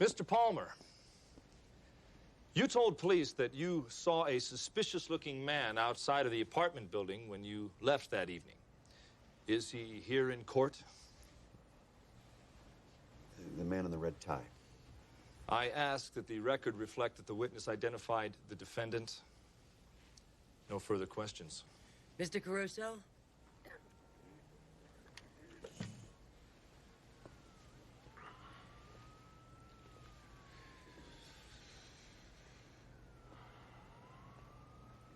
Mr. Palmer, you told police that you saw a suspicious-looking man outside of the apartment building when you left that evening. Is he here in court? The man in the red tie. I ask that the record reflect that the witness identified the defendant. No further questions. Mr. Caruso?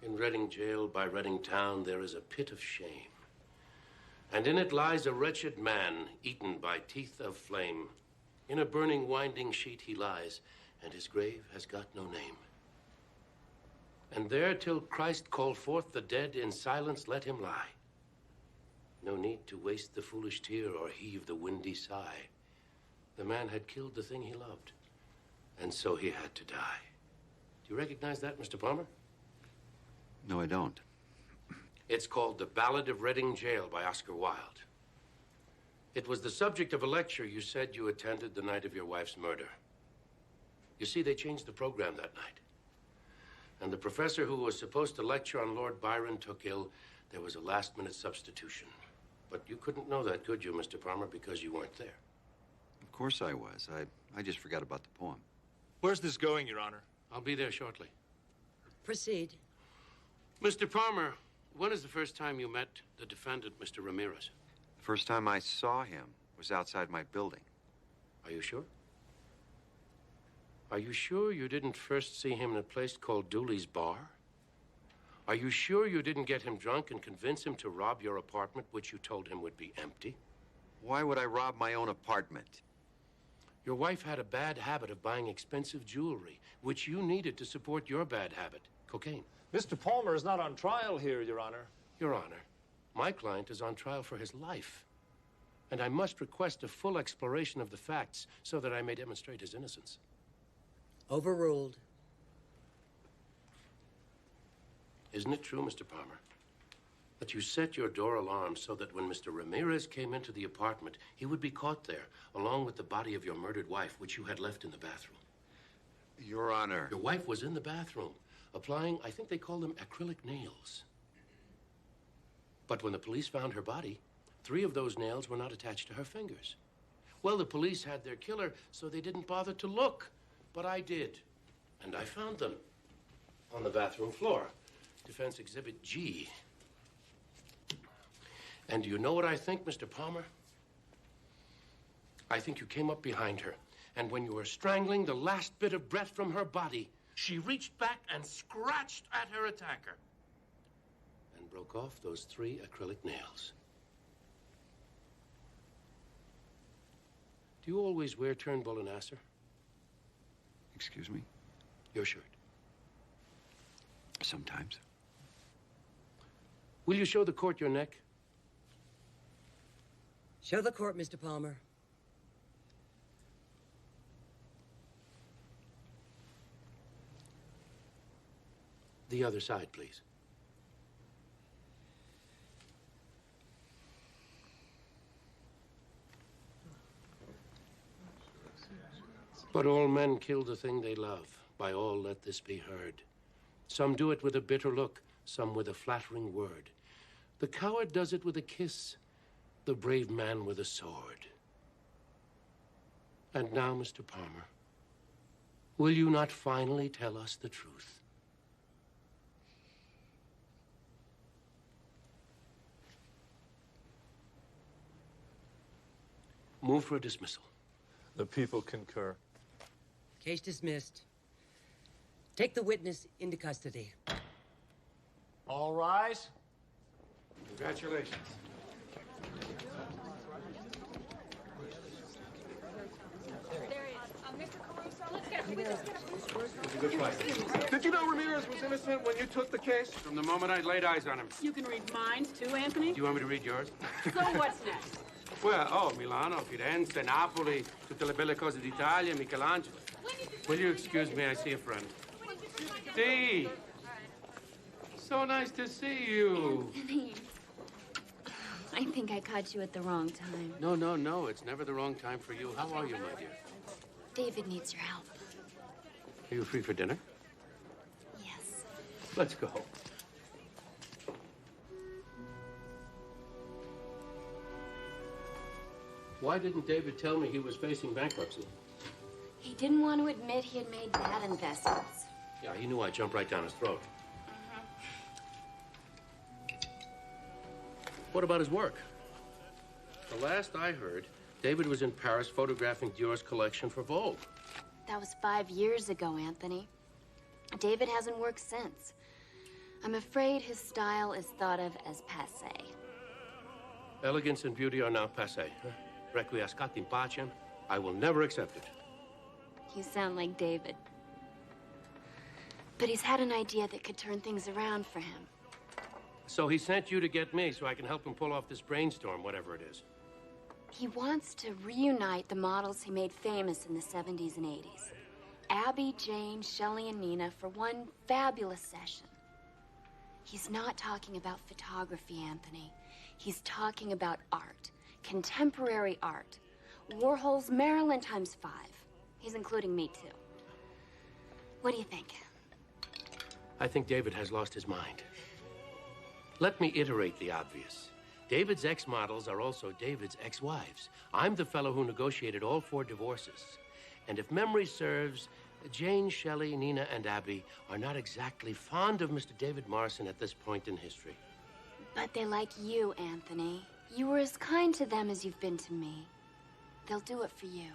In Reading Jail by Reading Town, there is a pit of shame. And in it lies a wretched man, eaten by teeth of flame. In a burning winding sheet he lies, and his grave has got no name. And there till Christ call forth the dead, in silence let him lie. No need to waste the foolish tear or heave the windy sigh. The man had killed the thing he loved, and so he had to die. Do you recognize that, Mr. Palmer? No, I don't. It's called The Ballad of Reading Jail by Oscar Wilde. It was the subject of a lecture you said you attended the night of your wife's murder. You see, they changed the program that night. And the professor who was supposed to lecture on Lord Byron took ill. There was a last-minute substitution. But you couldn't know that, could you, Mr. Palmer, because you weren't there? Of course I was. I just forgot about the poem. Where's this going, Your Honor? I'll be there shortly. Proceed. Mr. Palmer, when is the first time you met the defendant, Mr. Ramirez? The first time I saw him was outside my building. Are you sure? Are you sure you didn't first see him in a place called Dooley's Bar? Are you sure you didn't get him drunk and convince him to rob your apartment, which you told him would be empty? Why would I rob my own apartment? Your wife had a bad habit of buying expensive jewelry, which you needed to support your bad habit, cocaine. Mr. Palmer is not on trial here, Your Honor. Your Honor, my client is on trial for his life. And I must request a full exploration of the facts so that I may demonstrate his innocence. Overruled. Isn't it true, Mr. Palmer, that you set your door alarm so that when Mr. Ramirez came into the apartment, he would be caught there, along with the body of your murdered wife, which you had left in the bathroom? Your Honor. Your wife was in the bathroom, applying, I think they call them acrylic nails. But when the police found her body, 3 of those nails were not attached to her fingers. Well, the police had their killer, so they didn't bother to look. But I did, and I found them on the bathroom floor. Defense Exhibit G. And do you know what I think, Mr. Palmer? I think you came up behind her, and when you were strangling the last bit of breath from her body, she reached back and scratched at her attacker and broke off those 3 acrylic nails. Do you always wear Turnbull and Nasser? Excuse me? Your shirt. Sometimes. Will you show the court your neck? Show the court, Mr. Palmer. The other side, please. But all men kill the thing they love. By all, let this be heard. Some do it with a bitter look, some with a flattering word. The coward does it with a kiss, the brave man with a sword. And now, Mr. Palmer, will you not finally tell us the truth? Move for a dismissal. The people concur. Case dismissed. Take the witness into custody. All rise. Congratulations. There he is. Mr. Caruso, let's get him. Good fight. Did you know Ramirez was innocent when you took the case? From the moment I laid eyes on him. You can read minds too, Anthony. Do you want me to read yours? So what's next? Well, Milano, Firenze, Napoli, tutte le belle cose d'Italia, Michelangelo. Will you excuse me? I see a friend. Dee! So nice to see you. Anthony, I think I caught you at the wrong time. No. It's never the wrong time for you. How are you, my dear? David needs your help. Are you free for dinner? Yes. Let's go. Why didn't David tell me he was facing bankruptcy? He didn't want to admit he had made bad investments. Yeah, he knew I'd jump right down his throat. What about his work? The last I heard, David was in Paris photographing Dior's collection for Vogue. That was 5 years ago, Anthony. David hasn't worked since. I'm afraid his style is thought of as passé. Elegance and beauty are now passé. Requiescat in pacem. I will never accept it. You sound like David. But he's had an idea that could turn things around for him. So he sent you to get me so I can help him pull off this brainstorm, whatever it is. He wants to reunite the models he made famous in the 70s and 80s. Abby, Jane, Shelley, and Nina for one fabulous session. He's not talking about photography, Anthony. He's talking about art. Contemporary art. Warhol's Marilyn ×5. He's including me, too. What do you think? I think David has lost his mind. Let me iterate the obvious. David's ex-models are also David's ex-wives. I'm the fellow who negotiated all 4 divorces. And if memory serves, Jane, Shelley, Nina, and Abby are not exactly fond of Mr. David Morrison at this point in history. But they like you, Anthony. You were as kind to them as you've been to me. They'll do it for you.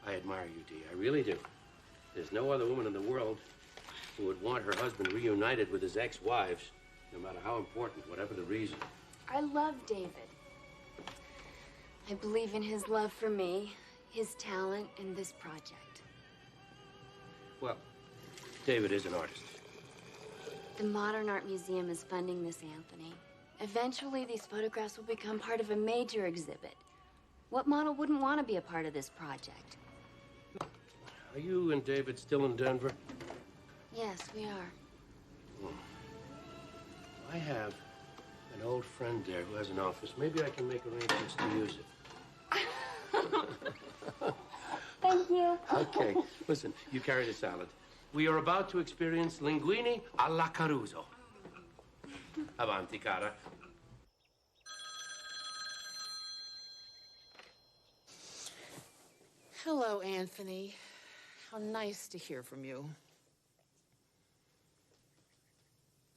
I admire you, Dee. I really do. There's no other woman in the world who would want her husband reunited with his ex-wives, no matter how important, whatever the reason. I love David. I believe in his love for me, his talent, and this project. Well, David is an artist. The Modern Art Museum is funding this, Anthony. Eventually, these photographs will become part of a major exhibit. What model wouldn't want to be a part of this project? Are you and David still in Denver? Yes, we are. I have an old friend there who has an office. Maybe I can make arrangements to use it. Thank you. Okay, listen, you carry the salad. We are about to experience linguine alla Caruso. Avanti, cara. Hello, Anthony. How nice to hear from you.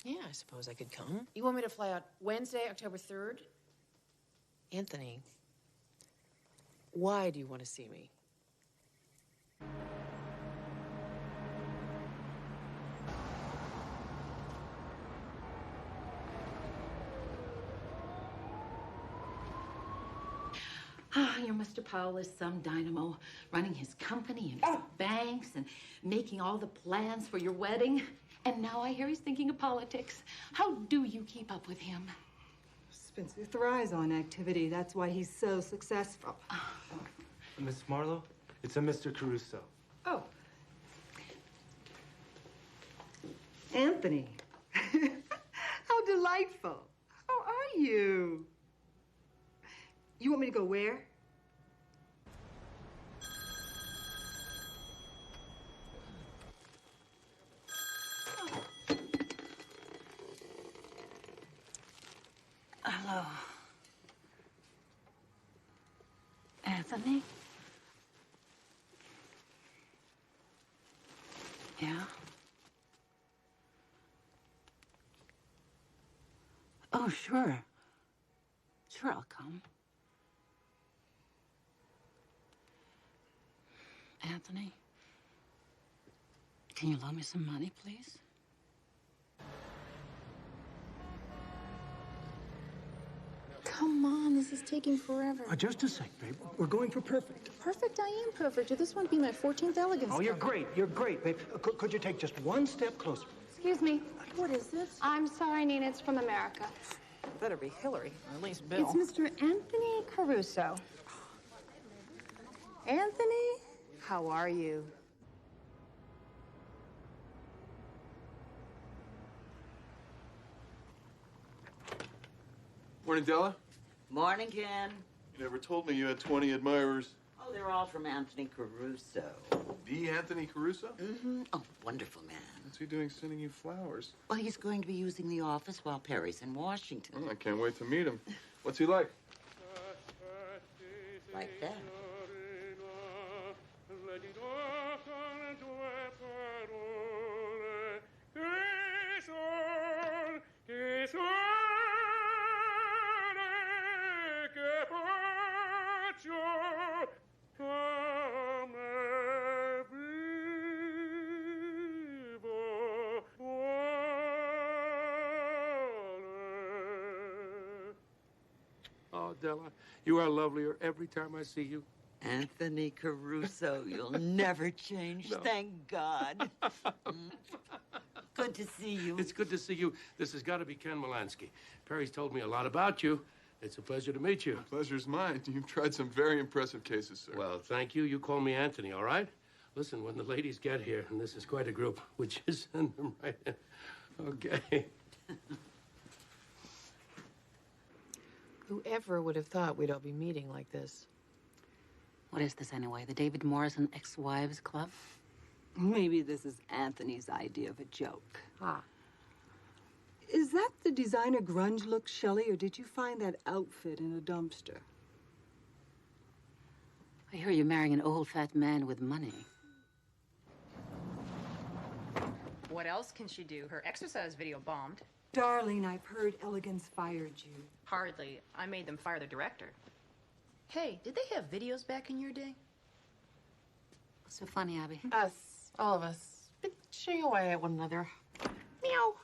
Yeah, I suppose I could come. You want me to fly out Wednesday, October 3rd? Anthony, why do you want to see me? Your Mr. Powell is some dynamo, running his company and his banks and making all the plans for your wedding. And now I hear he's thinking of politics. How do you keep up with him? Spencer thrives on activity. That's why he's so successful. Miss Marlowe, it's a Mr. Caruso. Oh. Anthony. How delightful. How are you? You want me to go where? Hello. Anthony? Yeah? Oh, sure. Sure, I'll come. Anthony, can you loan me some money, please? Come on, this is taking forever. Just a sec, babe. We're going for perfect. Perfect? I am perfect. This won't be my 14th elegance. Oh, you're great. You're great, babe. Could you take just one step closer? Excuse me. What is this? I'm sorry, Nina. It's from America. Better be Hillary, or at least Bill. It's Mr. Anthony Caruso. Anthony, how are you? Morning, Della. Morning, Ken. You never told me you had 20 admirers. Oh, Oh, they're all from Anthony Caruso. The Anthony Caruso? Mm-hmm. Oh, wonderful man. What's he doing sending you flowers? Well, he's going to be using the office while Perry's in Washington. Oh, I can't wait to meet him. What's he like? Like that. Oh, Della, you are lovelier every time I see you. Anthony Caruso, you'll never change. No. Thank God. Good to see you. It's good to see you. This has got to be Ken Molansky. Perry's told me a lot about you. It's a pleasure to meet you. The pleasure's mine. You've tried some very impressive cases, sir. Well, thank you. You call me Anthony, all right? Listen, when the ladies get here, and this is quite a group, would you send them right in? Okay. Whoever would have thought we'd all be meeting like this? What is this anyway? The David Morrison Ex-Wives Club? Maybe this is Anthony's idea of a joke. Ah. Is that the designer grunge look, Shelley, or did you find that outfit in a dumpster? I hear you're marrying an old fat man with money. What else can she do? Her exercise video bombed. Darling, I've heard Elegance fired you. Hardly. I made them fire the director. Hey, did they have videos back in your day? What's so funny, Abby? Us, all of us, bitching away at one another. Meow.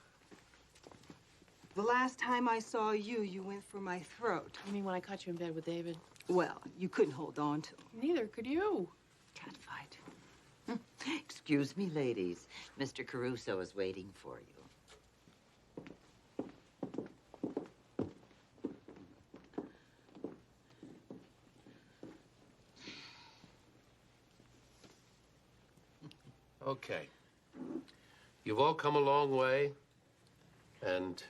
The last time I saw you, you went for my throat. You mean when I caught you in bed with David? Well, you couldn't hold on to him. Neither could you. Cat fight. Excuse me, ladies. Mr. Caruso is waiting for you. Okay. You've all come a long way, and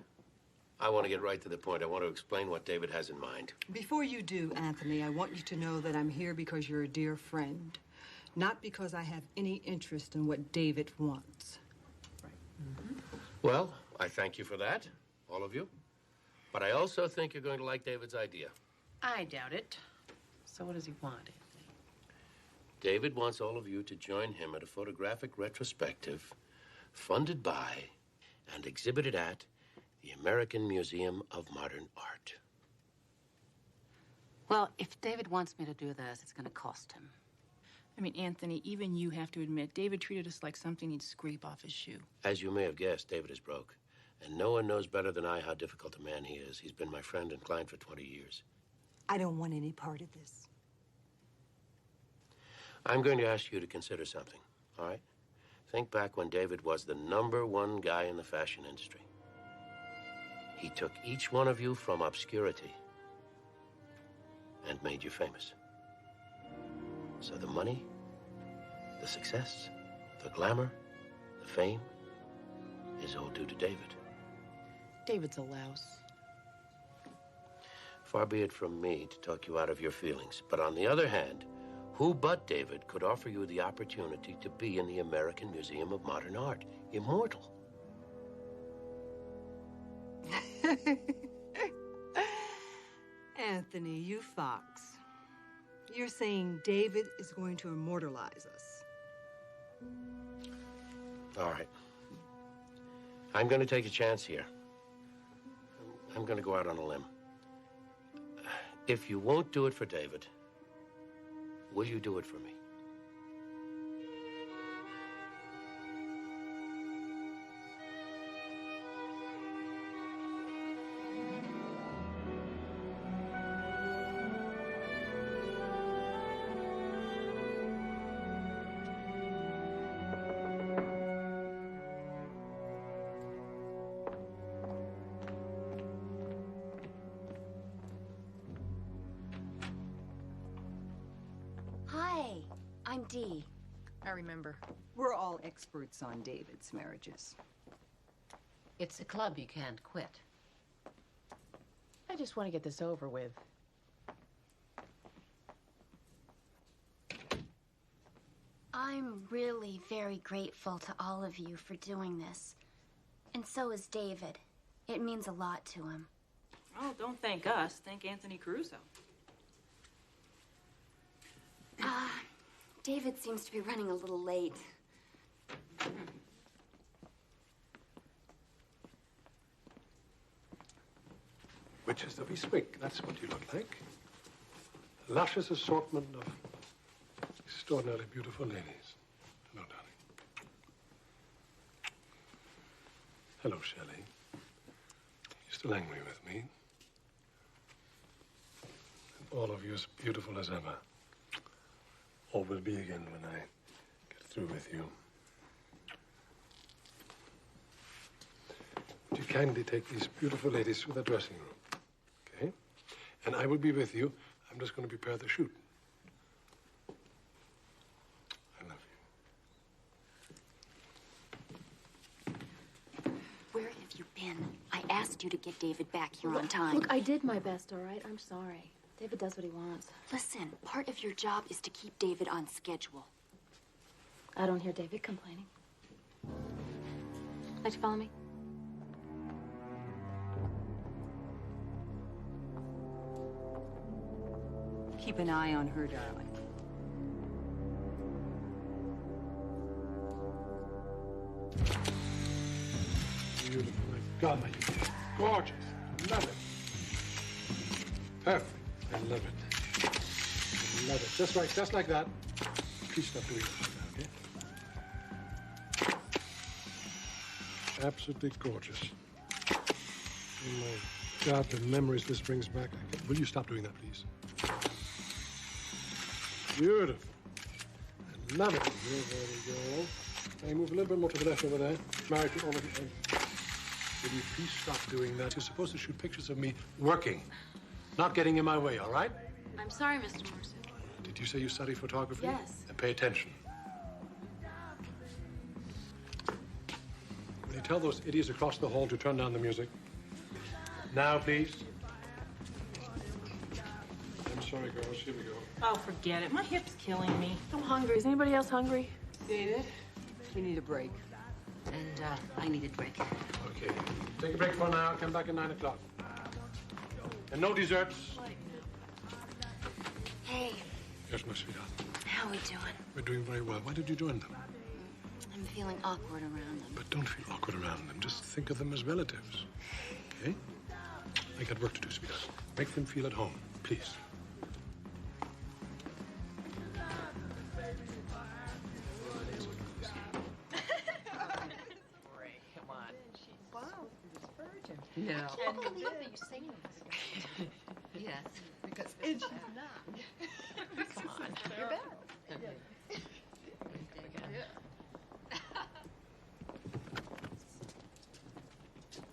I want to get right to the point. I want to explain what David has in mind. Before you do, Anthony, I want you to know that I'm here because you're a dear friend, not because I have any interest in what David wants. Well, I thank you for that, all of you. But I also think you're going to like David's idea. I doubt it. So what does he want? David wants all of you to join him at a photographic retrospective funded by and exhibited at the American Museum of Modern Art. Well, if David wants me to do this, it's going to cost him. I mean, Anthony, even you have to admit, David treated us like something he'd scrape off his shoe. As you may have guessed, David is broke. And no one knows better than I how difficult a man he is. He's been my friend and client for 20 years. I don't want any part of this. I'm going to ask you to consider something, all right? Think back when David was the #1 guy in the fashion industry. He took each one of you from obscurity and made you famous. So the money, the success, the glamour, the fame is all due to David. David's a louse. Far be it from me to talk you out of your feelings. But on the other hand, who but David could offer you the opportunity to be in the American Museum of Modern Art, immortal? Anthony, you fox. You're saying David is going to immortalize us. All right. I'm going to take a chance here. I'm going to go out on a limb. If you won't do it for David, will you do it for me? Hi, I'm Dee. I remember. We're all experts on David's marriages. It's a club you can't quit. I just want to get this over with. I'm really very grateful to all of you for doing this. And so is David. It means a lot to him. Oh, don't thank us. Thank Anthony Caruso. David seems to be running a little late. Witches of Eastwick, that's what you look like. Luscious assortment of extraordinarily beautiful ladies. Hello, darling. Hello, Shelley. You're still angry with me? And all of you as beautiful as ever. All will be again when I get through with you. Would you kindly take these beautiful ladies to the dressing room? Okay? And I will be with you. I'm just going to prepare the shoot. I love Where have you been? I asked you to get David back here on time. Look, I did my best, all right? I'm sorry. David does what he wants. Listen, part of your job is to keep David on schedule. I don't hear David complaining. Like to follow me? Keep an eye on her, darling. Beautiful. My God, my gorgeous. I love it. Perfect. I love it. I love it. Just right, just like that. Please stop doing that, okay? Absolutely gorgeous. Oh my God, the memories this brings back. Will you stop doing that, please? Beautiful. I love it. There we go. Now you move a little bit more to the left over there. Married to all of you. Will you please stop doing that? You're supposed to shoot pictures of me working, not getting in my way, all right? I'm sorry, Mr. Morrison. Did you say you study photography? Yes. Then pay attention. Will you tell those idiots across the hall to turn down the music? Now, please. I'm sorry, girls. Here we go. Oh, forget it. My hip's killing me. I'm hungry. Is anybody else hungry? David, we need a break. And I need a drink. Okay. Take a break for an hour. Come back at 9 o'clock. And no desserts. Hey, Yes, my sweetheart. how we doing? We're doing very well. Why did you join them? I'm feeling awkward around them. But don't feel awkward around them. Just think of them as relatives. Okay? I got work to do, sweetheart. Make them feel at home, please. No. I can't believe that you're saying this. Yes. Because it's not. Come on. You're bad.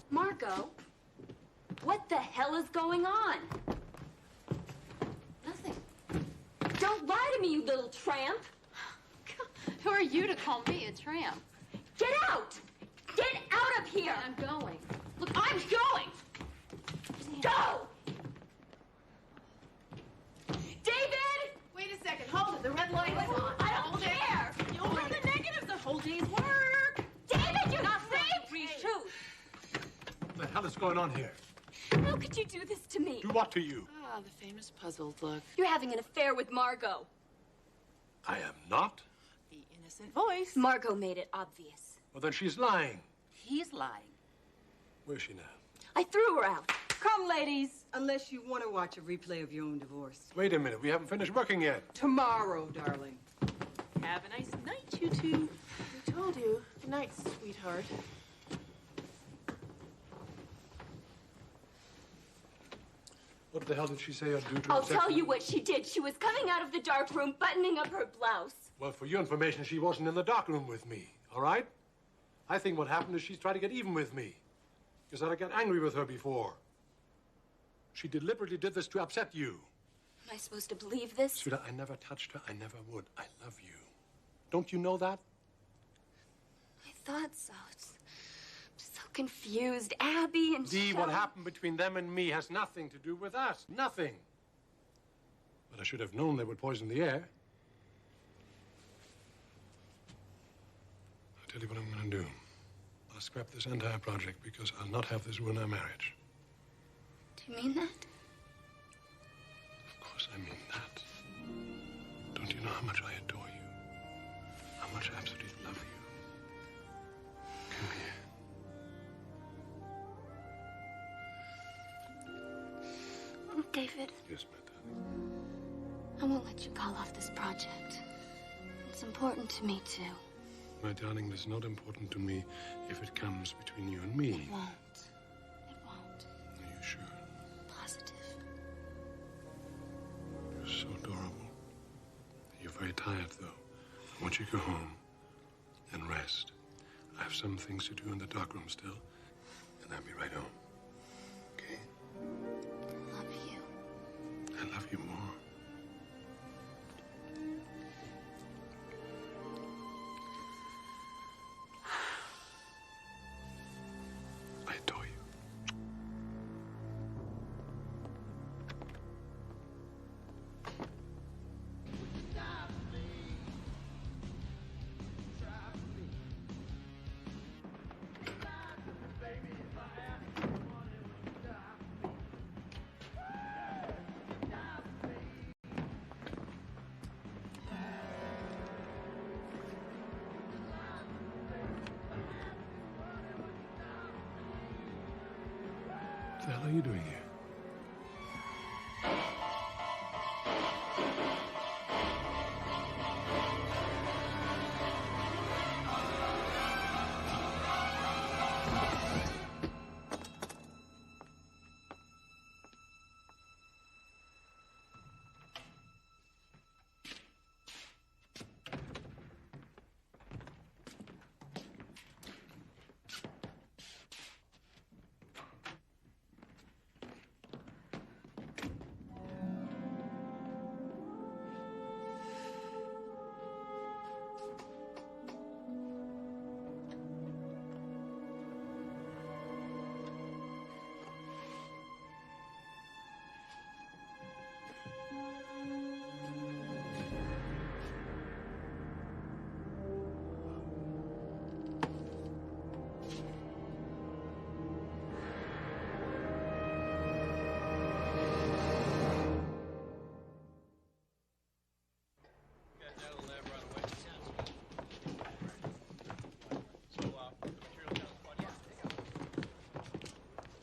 Margot, what the hell is going on? Nothing. Don't lie to me, you little tramp. Who are you to call me a tramp? Get out! Get out of here! I'm going. Look, I'm going! Go! David! Wait a second. Hold it. The red light is on. I don't care! You'll learn the negatives a whole day's work. David, you're not free! Shoot! What the hell is going on here? How could you do this to me? Do what to you? Ah, the famous puzzled look. You're having an affair with Margot. I am not. The innocent voice. Margot made it obvious. Well, then she's lying. He's lying. Where's she now? I threw her out. Come, ladies. Unless you want to watch a replay of your own divorce. Wait a minute. We haven't finished working yet. Tomorrow, darling. Have a nice night, you two. I told you. Good night, sweetheart. What the hell did she say I'd do to I'll upset tell you what she did. She was coming out of the dark room, buttoning up her blouse. Well, for your information, she wasn't in the dark room with me, all right? I think what happened is she's trying to get even with me. Because I got angry with her before. She deliberately did this to upset you. Am I supposed to believe this? Sweetheart, I never touched her. I never would. I love you. Don't you know that? I thought so. I'm so confused. Abby and Dee, Shelley. what happened between them and me has nothing to do with us. Nothing. But I should have known they would poison the air. tell you what I'm going to do. I'll scrap this entire project because I'll not have this ruin our marriage. Do you mean that? Of course I mean that. Don't you know how much I adore you? How much I absolutely love you? Come here. Oh, David. Yes, my darling. I won't let you call off this project. It's important to me, too. My darling, it's not important to me if it comes between you and me. It won't. It won't. Are you sure? Positive. You're so adorable. You're very tired, though. I want you to go home and rest. I have some things to do in the darkroom still, and I'll be right home. Okay? I love you. I love you more. I adore you. What the hell are you doing here?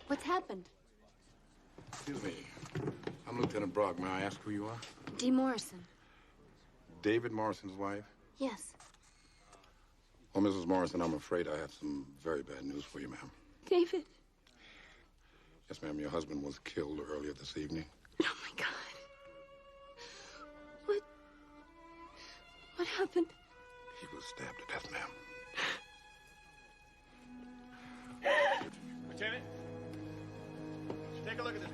What's happened? Excuse me. I'm Lieutenant Brock. May I ask who you are? Dee Morrison. David Morrison's wife? Yes. Well, Mrs. Morrison, I'm afraid I have some very bad news for you, ma'am. David. Yes, ma'am. Your husband was killed earlier this evening. Oh, my God. What happened? He was stabbed to death, ma'am. Lieutenant, take a look at this.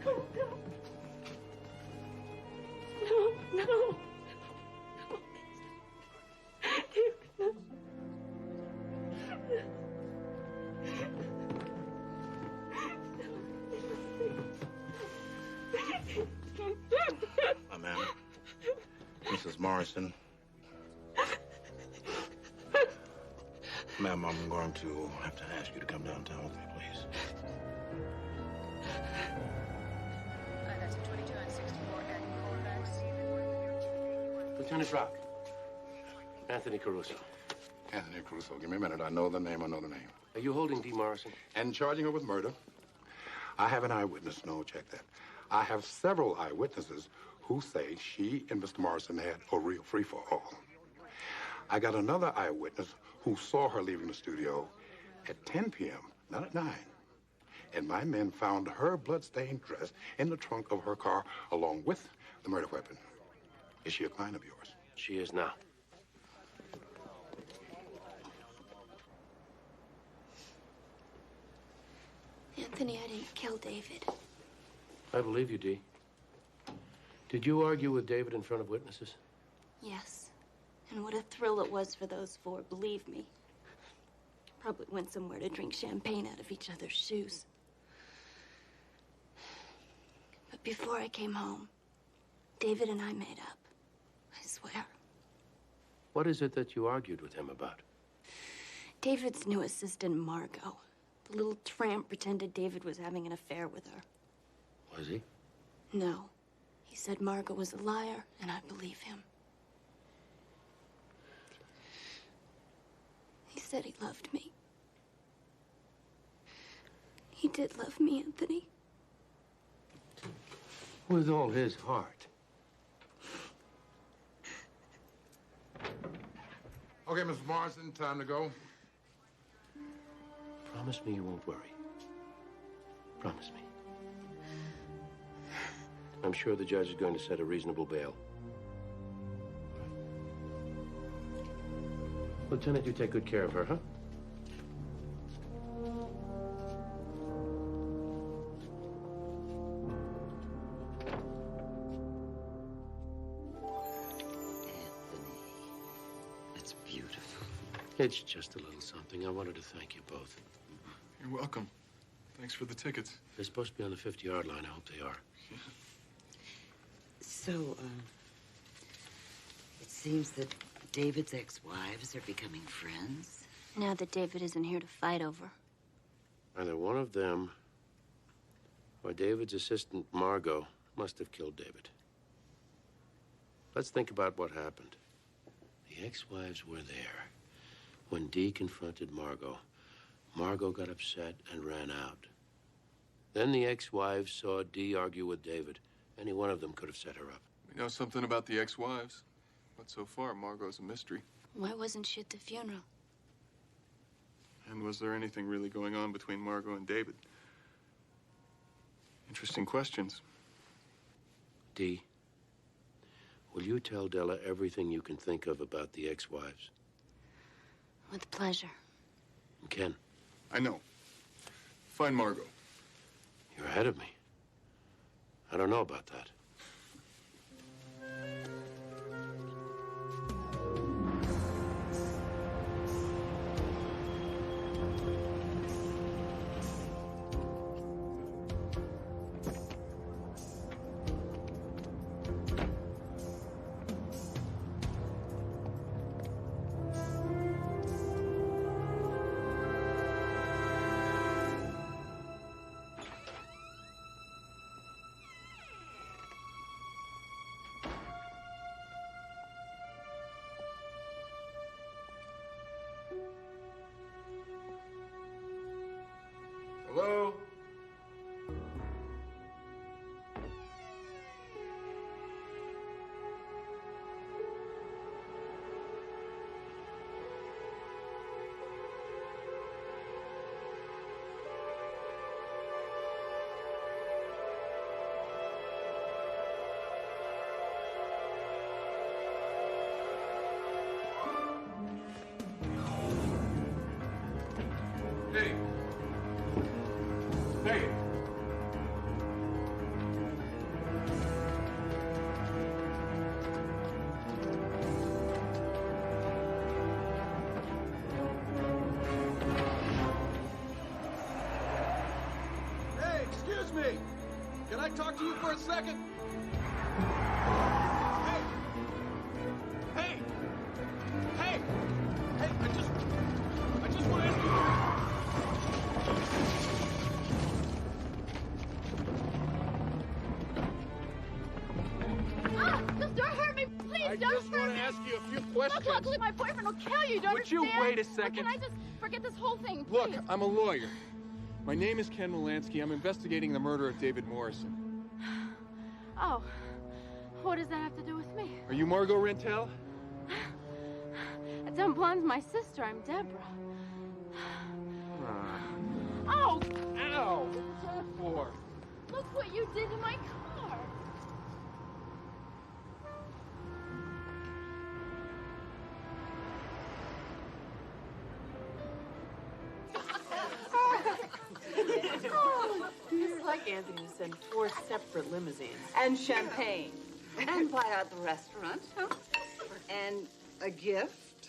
No, no. Ma'am. Mrs. Morrison. Ma'am, I'm going to have to ask you to come downtown with me, please. That's a 22 and 64 at Colfax. Lieutenant Brock. Anthony Caruso. Anthony Caruso. Give me a minute. I know the name. Are you holding Dee Morrison? And charging her with murder. I have an eyewitness. No, check that. I have several eyewitnesses who say she and Mr. Morrison had a real free-for-all. I got another eyewitness who saw her leaving the studio at 10 p.m., not at 9. And my men found her blood-stained dress in the trunk of her car along with the murder weapon. Is she a client of yours? She is now. Anthony, I didn't kill David. I believe you, Dee. Did you argue with David in front of witnesses? Yes. And what a thrill it was for those four, believe me. Probably went somewhere to drink champagne out of each other's shoes. But before I came home, David and I made up. I swear. What is it that you argued with him about? David's new assistant, Margot. The little tramp pretended David was having an affair with her. Was he? No. He said Margot was a liar, and I believe him. He said he loved me. He did love me, Anthony. With all his heart. Okay, Mr. Morrison, time to go. Promise me you won't worry. Promise me. I'm sure the judge is going to set a reasonable bail. Lieutenant, you take good care of her, huh? That's beautiful. It's just a little something. I wanted to thank you both. You're welcome. Thanks for the tickets. They're supposed to be on the 50-yard line. I hope they are. So, it seems that David's ex-wives are becoming friends. Now that David isn't here to fight over. Either one of them or David's assistant, Margot, must have killed David. Let's think about what happened. The ex-wives were there when Dee confronted Margot. Margot got upset and ran out. Then the ex-wives saw Dee argue with David. Any one of them could have set her up. We know something about the ex-wives, but so far, Margot's a mystery. Why wasn't she at the funeral? And was there anything really going on between Margot and David? Interesting questions. Dee, will you tell Della everything you can think of about the ex-wives? With pleasure. And Ken? I know. Find Margot. You're ahead of me. I don't know about that. Hello? Hey. Hey. Hey, excuse me. Can I talk to you for a second? Hey. Hey. Hey. Hey, I just want to ask you. Ah! Just don't hurt me, please! I don't just want to ask you a few questions. Look, luckily my boyfriend will kill you, don't Would you understand? wait a Look, second? can I just forget this whole thing, please? Look, I'm a lawyer. My name is Ken Molansky. I'm investigating the murder of David Morrison. Oh, what does that have to do with me? Are you Margot Rentel? Dumb Blonde's my sister. I'm Deborah. Ah. Oh! Ow! What's that for? Look what you did to my car. It's like Anthony to send 4 separate limousines. And champagne. And buy out the restaurant. And a gift.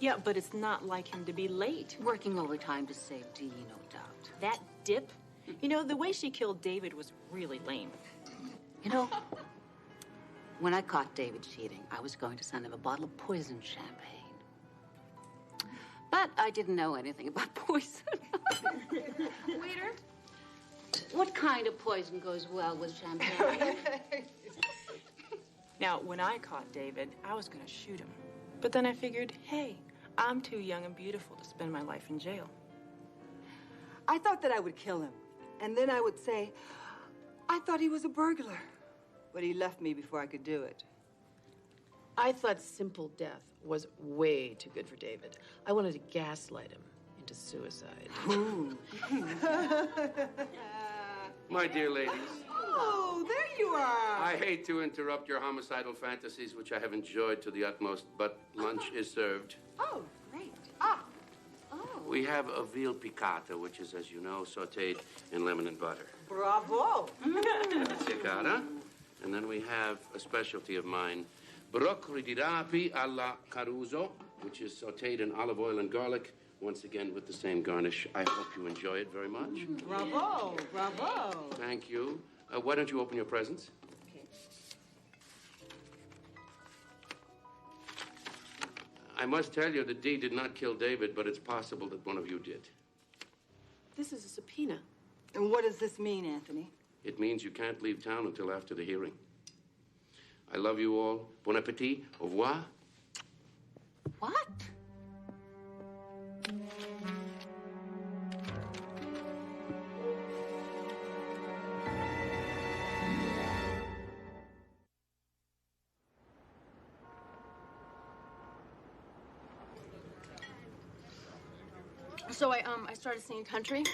Yeah, but it's not like him to be late. Working overtime to save Dee, no doubt. That dip? You know, the way she killed David was really lame. You know, when I caught David cheating, I was going to send him a bottle of poison champagne. But I didn't know anything about poison. Waiter? What kind of poison goes well with champagne? Now, when I caught David, I was gonna shoot him. But then I figured, hey, I'm too young and beautiful to spend my life in jail. I thought that I would kill him. And then I would say, I thought he was a burglar. But he left me before I could do it. I thought simple death was way too good for David. I wanted to gaslight him into suicide. My dear ladies, Oh, there you are. I hate to interrupt your homicidal fantasies, which I have enjoyed to the utmost, but lunch is served. Oh, great. We have a veal piccata, which is, as you know, sautéed in lemon and butter. Bravo. Piccata. And then we have a specialty of mine, broccoli di rapi alla Caruso, which is sautéed in olive oil and garlic, once again with the same garnish. I hope you enjoy it very much. Bravo. Bravo. Thank you. Why don't you open your presents? I must tell you that Dee did not kill David, but it's possible that one of you did. This is a subpoena. And what does this mean, Anthony? It means you can't leave town until after the hearing. I love you all. Bon appetit. Au revoir. What? So I started singing country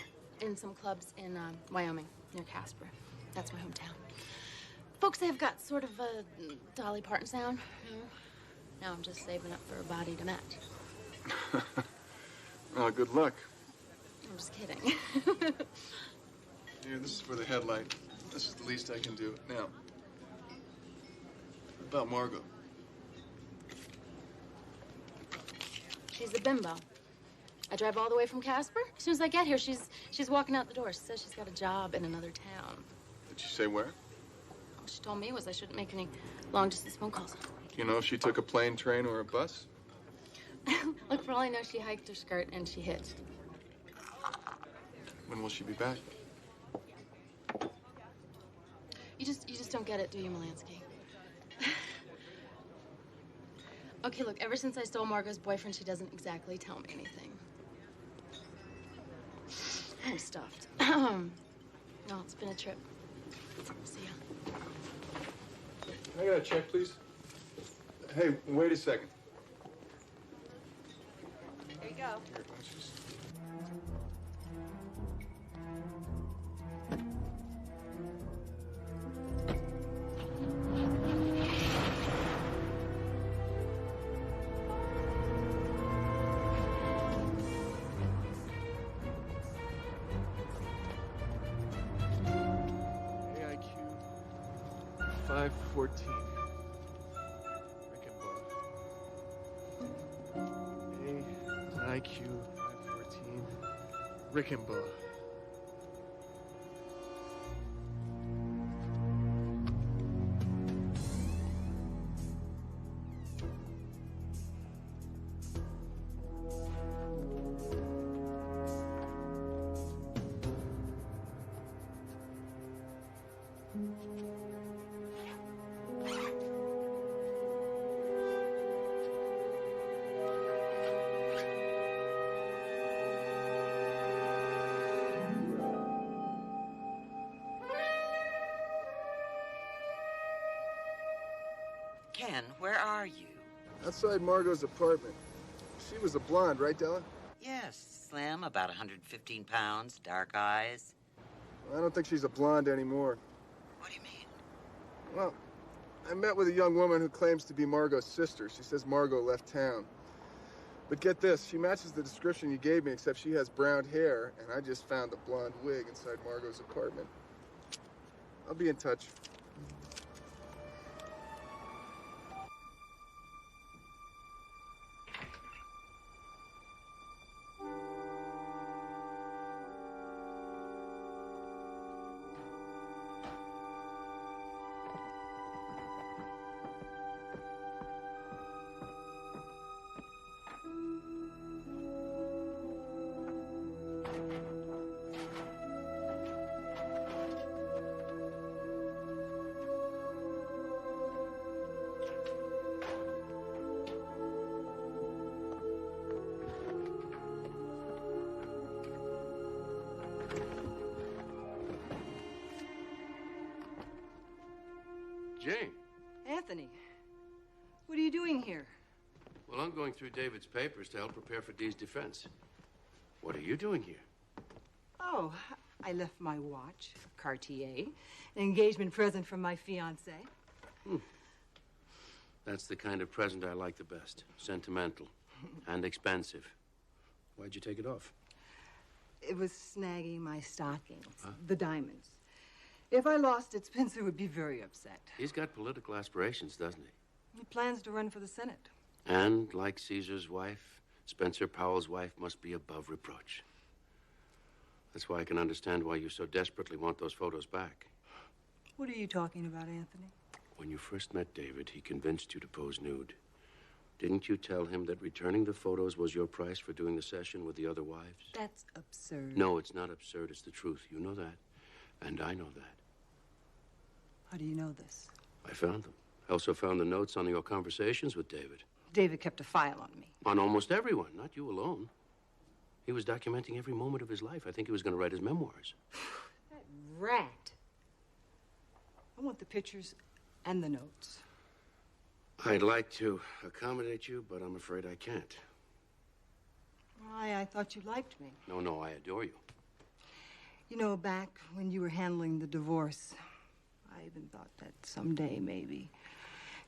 in some clubs in Wyoming, near Casper. That's my hometown. Folks say I've got sort of a Dolly Parton sound, you know? Now I'm just saving up for a body to match. Oh, good luck. I'm just kidding. Here, this is for the headlight. This is the least I can do. Now, about Margot. She's a bimbo. I drive all the way from Casper. As soon as I get here, she's walking out the door. She says she's got a job in another town. Did she say where? All she told me was I shouldn't make any long-distance phone calls. Do you know if she took a plane, train, or a bus? Look, for all I know, she hiked her skirt and she hitched. When will she be back? You just don't get it, do you, Molansky? Okay, look, ever since I stole Margot's boyfriend, she doesn't exactly tell me anything. I'm stuffed. No, it's been a trip. See ya. I got a check, please. Hey, wait a second. There you go. AIQ 514. IQ 514. Rickenbaugh. Ken, where are you? Outside Margot's apartment. She was a blonde, right, Della? Yes, slim, about 115 pounds, dark eyes. Well, I don't think she's a blonde anymore. What do you mean? Well, I met with a young woman who claims to be Margot's sister. She says Margot left town. But get this, she matches the description you gave me, except she has brown hair, and I just found the blonde wig inside Margot's apartment. I'll be in touch. Jane. Anthony, what are you doing here? Well, I'm going through David's papers to help prepare for Dee's defense. What are you doing here? Oh, I left my watch, Cartier, an engagement present from my fiancé. That's the kind of present I like the best. Sentimental and expensive. Why'd you take it off? It was snagging my stockings, the diamonds. If I lost it, Spencer would be very upset. He's got political aspirations, doesn't he? He plans to run for the Senate. And, like Caesar's wife, Spencer Powell's wife must be above reproach. That's why I can understand why you so desperately want those photos back. What are you talking about, Anthony? When you first met David, he convinced you to pose nude. Didn't you tell him that returning the photos was your price for doing the session with the other wives? That's absurd. No, it's not absurd. It's the truth. You know that. And I know that. How do you know this? I found them. I also found the notes on your conversations with David. David kept a file on me. On almost everyone, not you alone. He was documenting every moment of his life. I think he was going to write his memoirs. That rat. I want the pictures and the notes. I'd like to accommodate you, but I'm afraid I can't. Why, I thought you liked me. No, I adore you. You know, back when you were handling the divorce, I even thought that someday, maybe,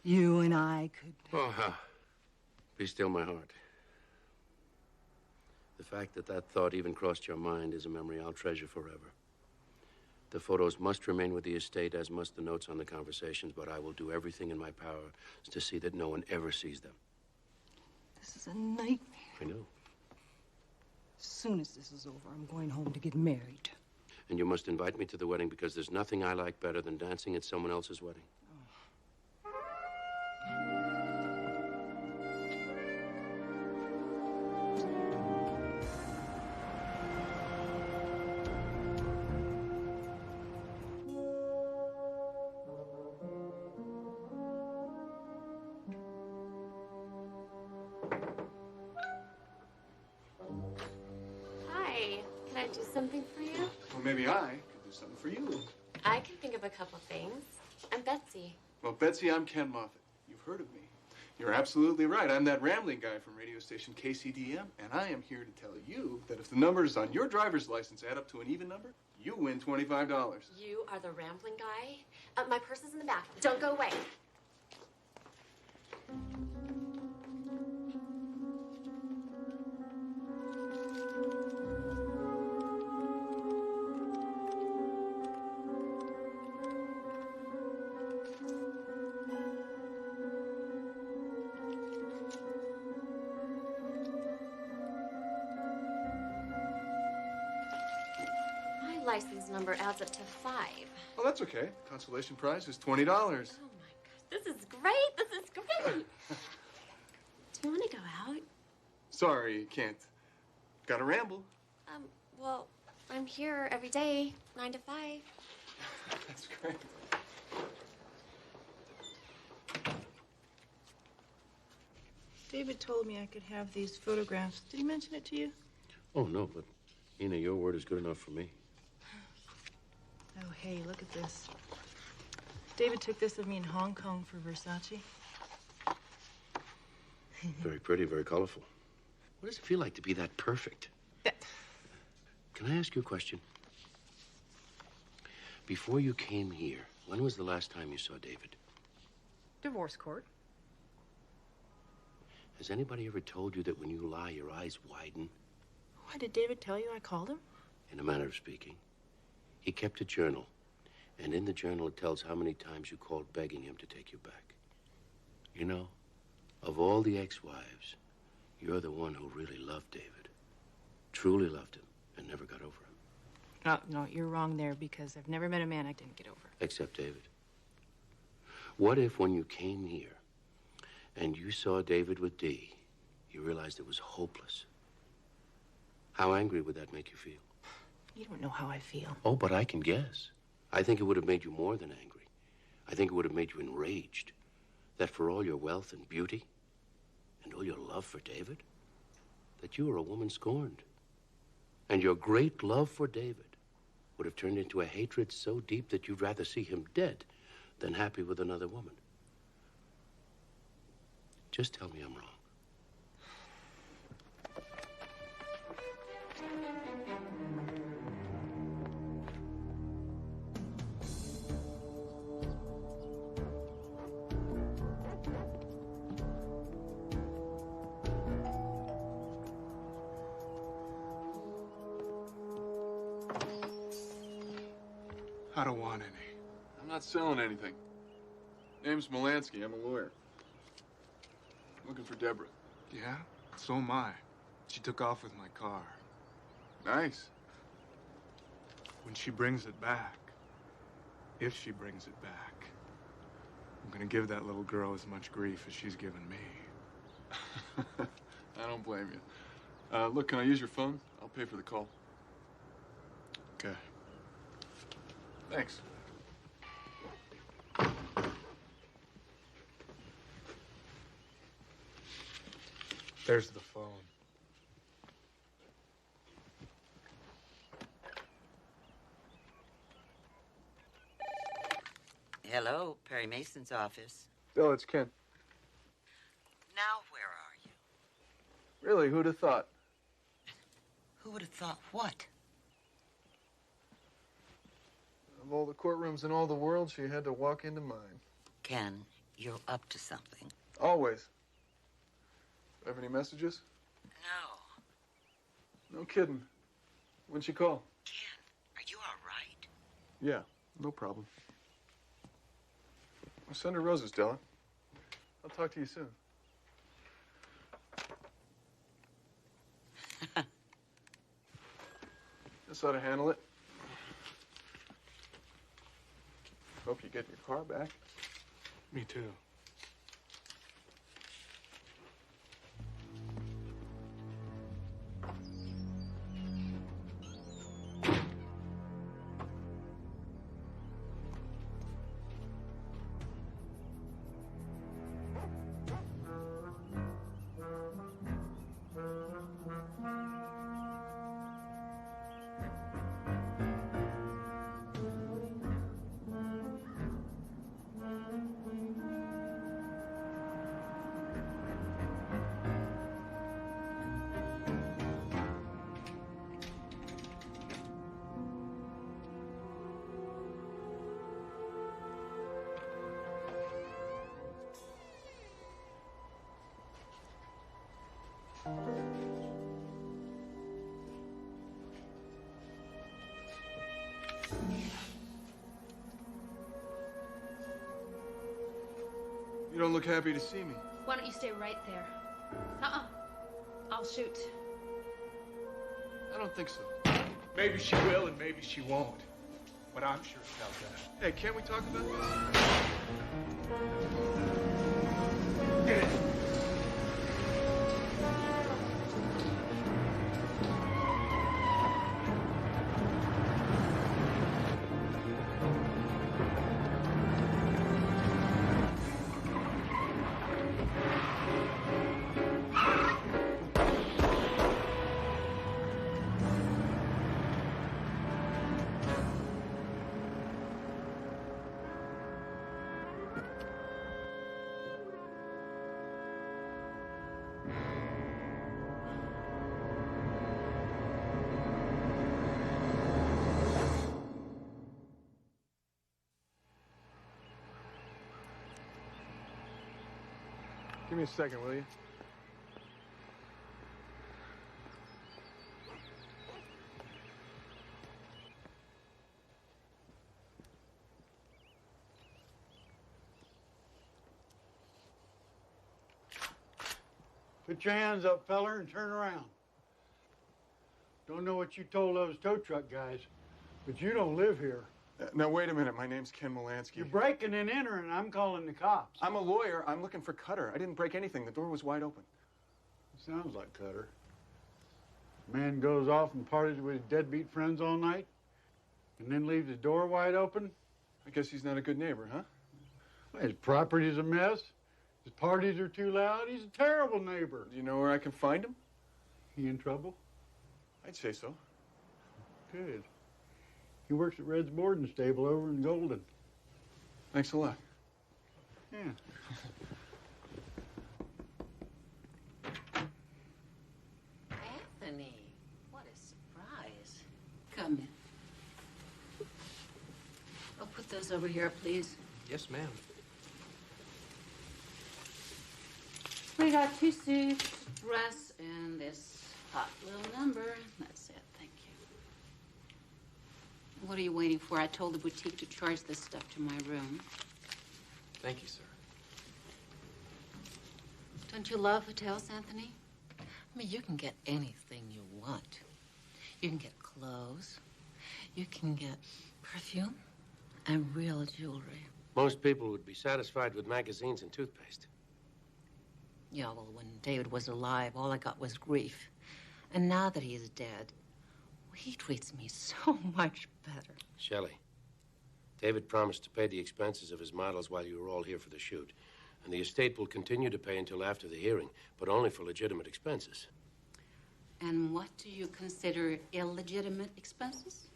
you and I could... Oh, be still my heart. The fact that that thought even crossed your mind is a memory I'll treasure forever. The photos must remain with the estate, as must the notes on the conversations, but I will do everything in my power to see that no one ever sees them. This is a nightmare. I know. As soon as this is over, I'm going home to get married. And you must invite me to the wedding, because there's nothing I like better than dancing at someone else's wedding. Hi, can I do something for you? Well, maybe I could do something for you. I can think of a couple things. I'm Betsy. Well, Betsy, I'm Ken Moffat. You've heard of me. You're absolutely right. I'm that rambling guy from radio station KCDM, and I am here to tell you that if the numbers on your driver's license add up to an even number, you win $25. You are the rambling guy. My purse is in the back. Don't go away. My license number adds up to 5. Well, that's okay. Consolation prize is $20. Oh my gosh, this is great. This is great. Do you want to go out? Sorry, can't. Gotta ramble. Well, I'm here every day, 9 to 5. That's great. David told me I could have these photographs. Did he mention it to you? Oh, no, but, Ina, your word is good enough for me. Oh, hey, look at this. David took this of me in Hong Kong for Versace. Very pretty, very colorful. What does it feel like to be that perfect? Can I ask you a question? Before you came here, when was the last time you saw David? Divorce court. Has anybody ever told you that when you lie, your eyes widen? Why did David tell you I called him? In a manner of speaking. He kept a journal, and in the journal it tells how many times you called begging him to take you back. You know, of all the ex-wives, you're the one who really loved David. Truly loved him and never got over him. No, you're wrong there, because I've never met a man I didn't get over. Except David. What if when you came here and you saw David with Dee, you realized it was hopeless? How angry would that make you feel? You don't know how I feel. Oh, but I can guess. I think it would have made you more than angry. I think it would have made you enraged. That for all your wealth and beauty, and all your love for David, that you were a woman scorned. And your great love for David would have turned into a hatred so deep that you'd rather see him dead than happy with another woman. Just tell me I'm wrong. I don't want any. I'm not selling anything. Name's Molansky. I'm a lawyer. Looking for Deborah. Yeah? So am I. She took off with my car. Nice. When she brings it back, if she brings it back, I'm gonna give that little girl as much grief as she's given me. I don't blame you. Look, can I use your phone? I'll pay for the call. Okay. Thanks. There's the phone. Hello, Perry Mason's office. Bill, it's Ken. Now where are you? Really, who'd have thought? Who would have thought what? Of all the courtrooms in all the world, she had to walk into mine. Ken, you're up to something. Always. Have any messages? No. No kidding. When'd she call? Ken, are you all right? Yeah, no problem. I'll send her roses, Della. I'll talk to you soon. This ought to handle it. Hope you get your car back. Me too. You don't look happy to see me. Why don't you stay right there? I'll shoot. I don't think so. Maybe she will and maybe she won't. But I'm sure about that. Hey, can't we talk about this? Get it. Give me a second, will you? Put your hands up, feller, and turn around. Don't know what you told those tow truck guys, but you don't live here. Now, wait a minute. My name's Ken Molansky. You're breaking and entering. I'm calling the cops. I'm a lawyer. I'm looking for Cutter. I didn't break anything. The door was wide open. Sounds like Cutter. Man goes off and parties with his deadbeat friends all night, and then leaves the door wide open. I guess he's not a good neighbor, huh? Well, his property's a mess. His parties are too loud. He's a terrible neighbor. Do you know where I can find him? He in trouble? I'd say so. Good. He works at Red's boarding stable over in Golden. Thanks a lot. Yeah. Anthony, what a surprise. Come in. I'll put those over here, please. Yes, ma'am. We got 2 suits, dress, and this hot little number. That's it, thank you. What are you waiting for? I told the boutique to charge this stuff to my room. Thank you, sir. Don't you love hotels, Anthony? I mean, you can get anything you want. You can get clothes. You can get perfume and real jewelry. Most people would be satisfied with magazines and toothpaste. Yeah, well, when David was alive, all I got was grief. And now that he's dead, he treats me so much better. Shelley, David promised to pay the expenses of his models while you were all here for the shoot. And the estate will continue to pay until after the hearing, but only for legitimate expenses. And what do you consider illegitimate expenses?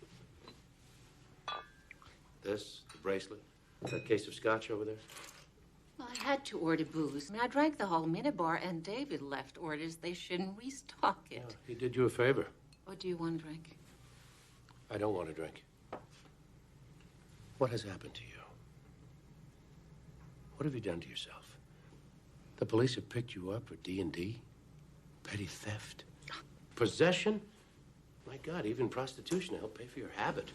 This, the bracelet, that case of scotch over there. Well, I had to order booze. I mean, I drank the whole minibar, and David left orders they shouldn't restock it. Yeah, he did you a favor. What do you want to drink? I don't want to drink. What has happened to you? What have you done to yourself? The police have picked you up for D&D? Petty theft? Possession? My God, even prostitution to help pay for your habit.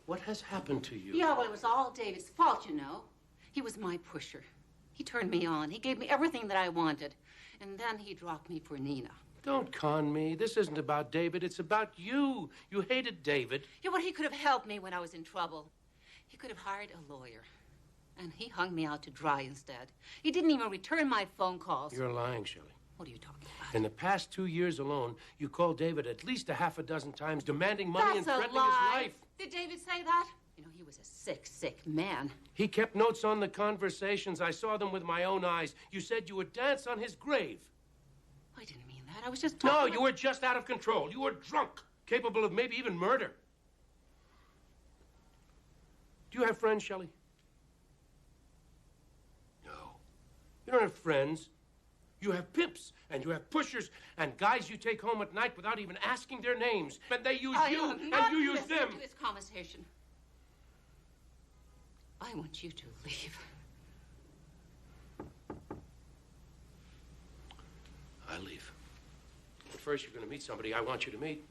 What has happened to you? Yeah, well, it was all David's fault, you know. He was my pusher. He turned me on. He gave me everything that I wanted. And then he dropped me for Nina. Don't con me. This isn't about David. It's about you. You hated David. Yeah, well, he could have helped me when I was in trouble. He could have hired a lawyer. And he hung me out to dry instead. He didn't even return my phone calls. You're lying, Shelley. What are you talking about? In the past 2 years alone, you called David at least a half a dozen times demanding money and That's a threatening lie. his life. Did David say that? You know, he was a sick, sick man. He kept notes on the conversations. I saw them with my own eyes. You said you would dance on his grave. I didn't mean that. I was just No, talking. you were just out of control. You were drunk, capable of maybe even murder. Do you have friends, Shelley? No. You don't have friends. You have pimps, and you have pushers, and guys you take home at night without even asking their names. And they use you, and you use them. To this conversation. I want you to leave. I leave. But first, you're going to meet somebody I want you to meet.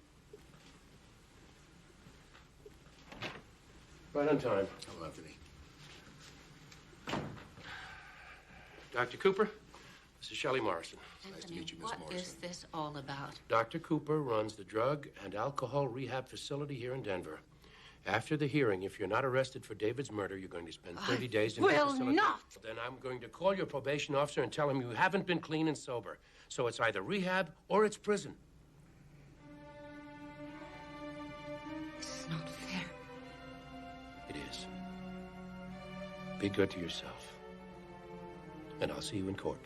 Right on time. Hello, Anthony. Dr. Cooper, this is Shelley Morrison. Nice to meet you, Miss What Morrison. is this all about? Dr. Cooper runs the drug and alcohol rehab facility here in Denver. After the hearing, if you're not arrested for David's murder, you're going to spend 30 days in that will facility. not. Then I'm going to call your probation officer and tell him you haven't been clean and sober. So it's either rehab or it's prison. This is not fair. It is. Be good to yourself. And I'll see you in court.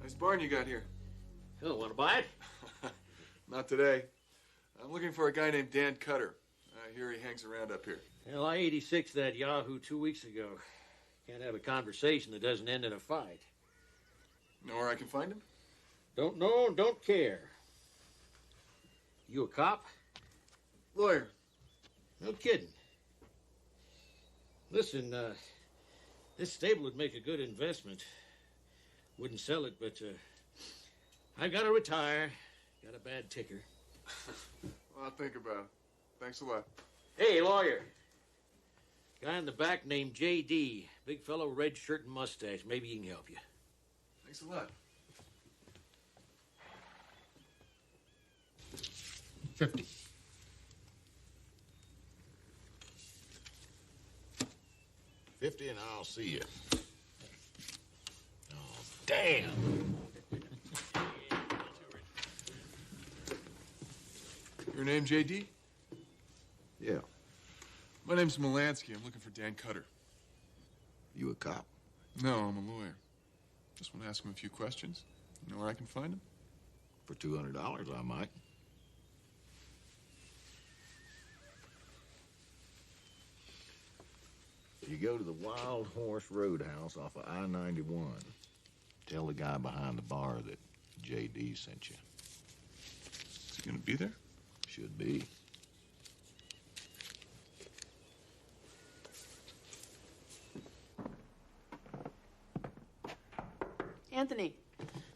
Nice barn you got here. Oh, want to buy it? Not today. I'm looking for a guy named Dan Cutter. I hear he hangs around up here. Well, I 86 that Yahoo 2 weeks ago. Can't have a conversation that doesn't end in a fight. Know where I can find him? Don't know, don't care. You a cop? Lawyer. No kidding. Listen, this stable would make a good investment. Wouldn't sell it, but I've got to retire. Got a bad ticker. Well, I'll think about it. Thanks a lot. Hey, lawyer. Guy in the back named J.D. Big fellow, red shirt and mustache. Maybe he can help you. Thanks a lot. 50. $50 and I'll see you. Oh, damn. Your name, J.D.? Yeah. My name's Melansky. I'm looking for Dan Cutter. You a cop? No, I'm a lawyer. Just want to ask him a few questions. You know where I can find him? For $200, I might. You go to the Wild Horse Roadhouse off of I-91. Tell the guy behind the bar that J.D. sent you. Is he gonna be there? Should be. Anthony,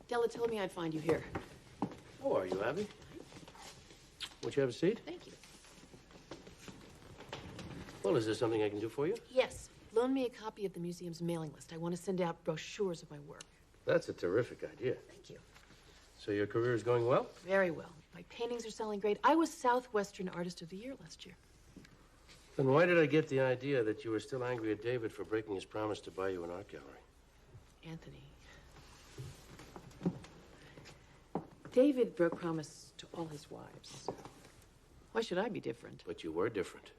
Della told me I'd find you here. Oh, are you, Abby? Won't you have a seat? Thank you. Well, is there something I can do for you? Yes. Loan me a copy of the museum's mailing list. I want to send out brochures of my work. That's a terrific idea. Thank you. So your career is going well? Very well. My paintings are selling great. I was Southwestern Artist of the Year last year. Then why did I get the idea that you were still angry at David for breaking his promise to buy you an art gallery? Anthony. David broke promise to all his wives. Why should I be different? But you were different.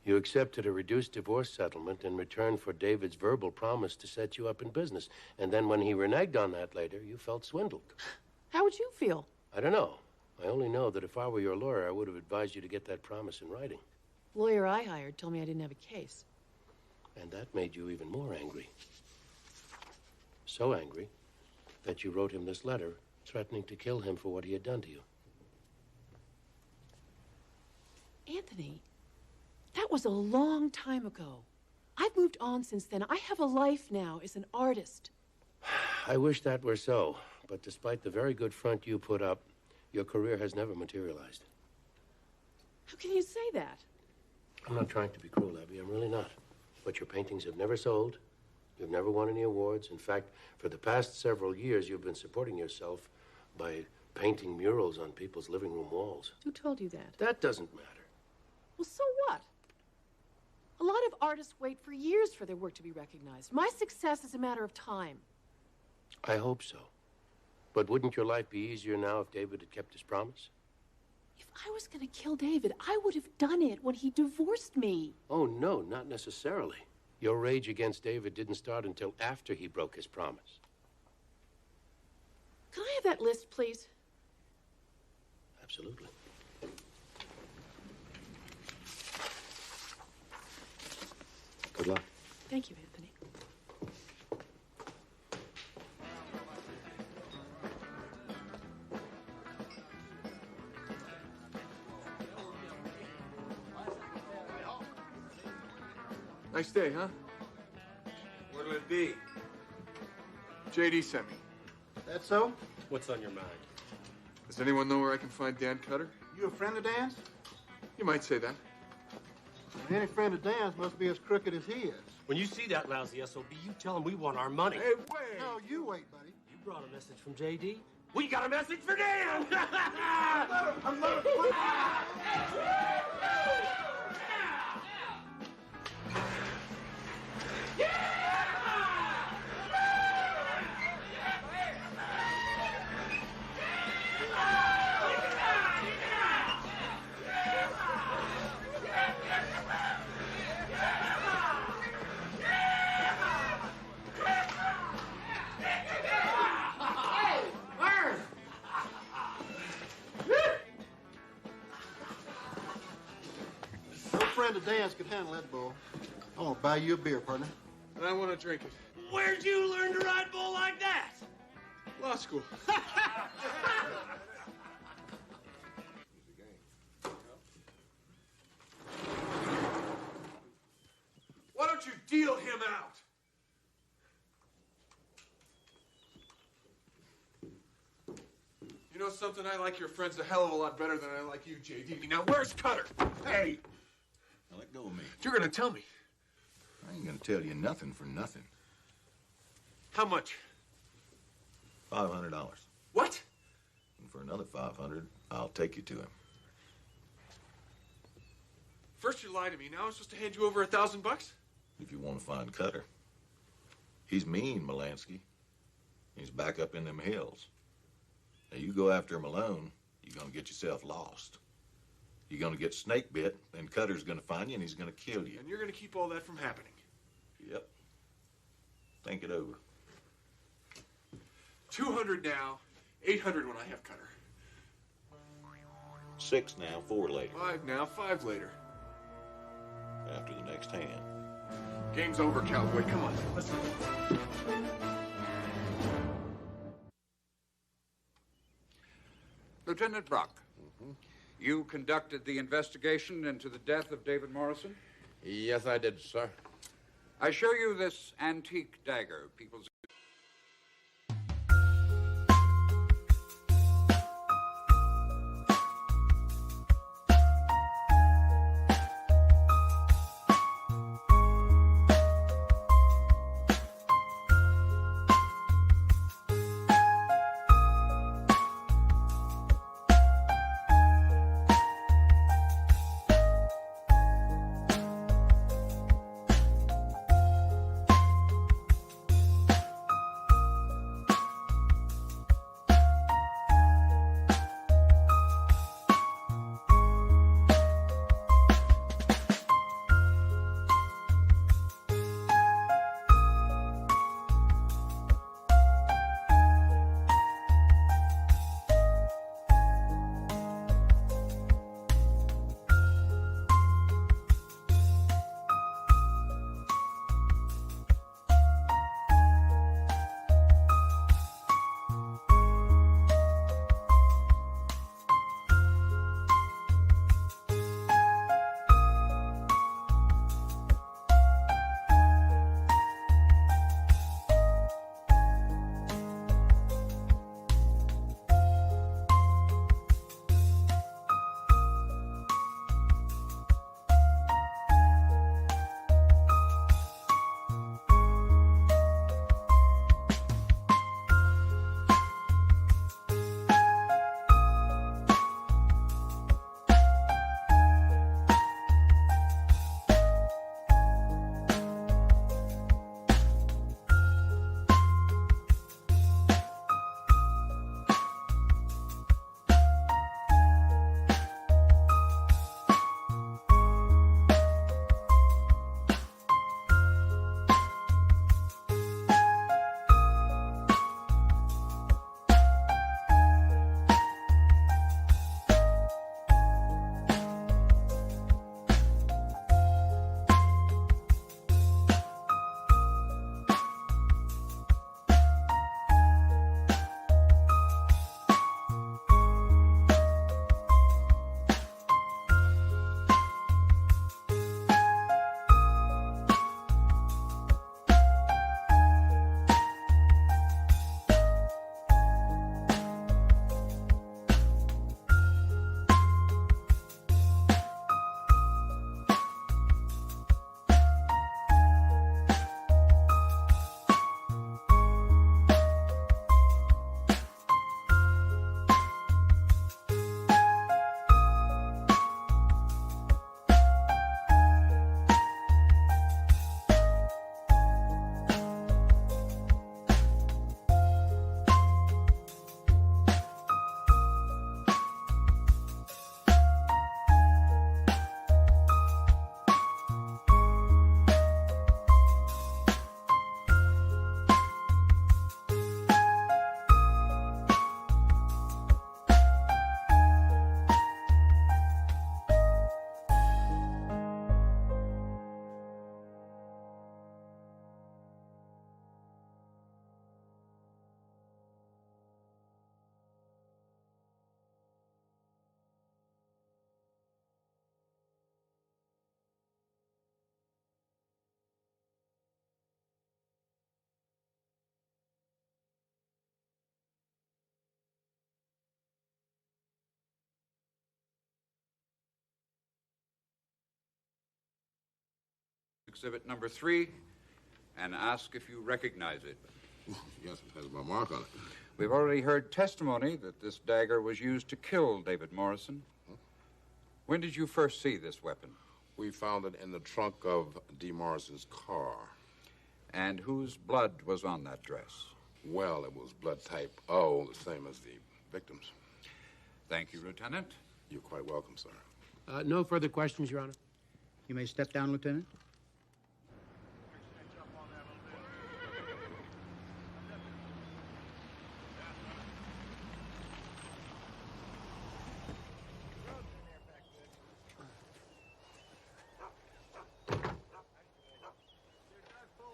You accepted a reduced divorce settlement in return for David's verbal promise to set you up in business. And then when he reneged on that later, you felt swindled. How would you feel? I don't know. I only know that if I were your lawyer, I would have advised you to get that promise in writing. The lawyer I hired told me I didn't have a case. And that made you even more angry. So angry that you wrote him this letter threatening to kill him for what he had done to you. Anthony, that was a long time ago. I've moved on since then. I have a life now as an artist. I wish that were so, but despite the very good front you put up, your career has never materialized. How can you say that? I'm not trying to be cruel, Abby. I'm really not. But your paintings have never sold. You've never won any awards. In fact, for the past several years, you've been supporting yourself by painting murals on people's living room walls. Who told you that? That doesn't matter. Well, so what? A lot of artists wait for years for their work to be recognized. My success is a matter of time. I hope so. But wouldn't your life be easier now if David had kept his promise? If I was going to kill David, I would have done it when he divorced me. Oh, no, not necessarily. Your rage against David didn't start until after he broke his promise. Can I have that list, please? Absolutely. Good luck. Thank you, Anthony. Nice day, huh? What'll it be? J.D. sent me. That so? What's on your mind? Does anyone know where I can find Dan Cutter? You a friend of Dan's? You might say that. Well, any friend of Dan's must be as crooked as he is. When you see that lousy SOB, you tell him we want our money. Hey, wait! No, you wait, buddy. You brought a message from J.D.? We got a message for Dan! No friend of Dan's could handle that bull. I'm gonna buy you a beer, partner. And I want to drink it. Where'd you learn to ride bull like that? Law school. Why don't you deal him out? You know something? I like your friends a hell of a lot better than I like you, J.D. Now, where's Cutter? Hey! Now let go of me. You're gonna tell me. I ain't gonna tell you nothing for nothing. How much? $500. What? And for another $500, I'll take you to him. First you lied to me, now I'm supposed to hand you over $1,000? If you want to find Cutter. He's mean, Molansky. He's back up in them hills. Now, you go after him alone, you're going to get yourself lost. You're going to get snake bit, and Cutter's going to find you, and he's going to kill you. And you're going to keep all that from happening. Yep. Think it over. 200 now, 800 when I have Cutter. 6 now, 4 later. 5 now, 5 later. After the next hand. Game's over, cowboy. Come on, let's go. Lieutenant Brock, you conducted the investigation into the death of David Morrison? Yes, I did, sir. I show you this antique dagger, people's... Exhibit number 3, and ask if you recognize it. Yes, it has my mark on it. We've already heard testimony that this dagger was used to kill David Morrison. When did you first see this weapon? We found it in the trunk of Dee Morrison's car. And whose blood was on that dress? Well, it was blood type O, the same as the victim's. Thank you, Lieutenant. You're quite welcome, sir. No further questions, Your Honor. You may step down, Lieutenant.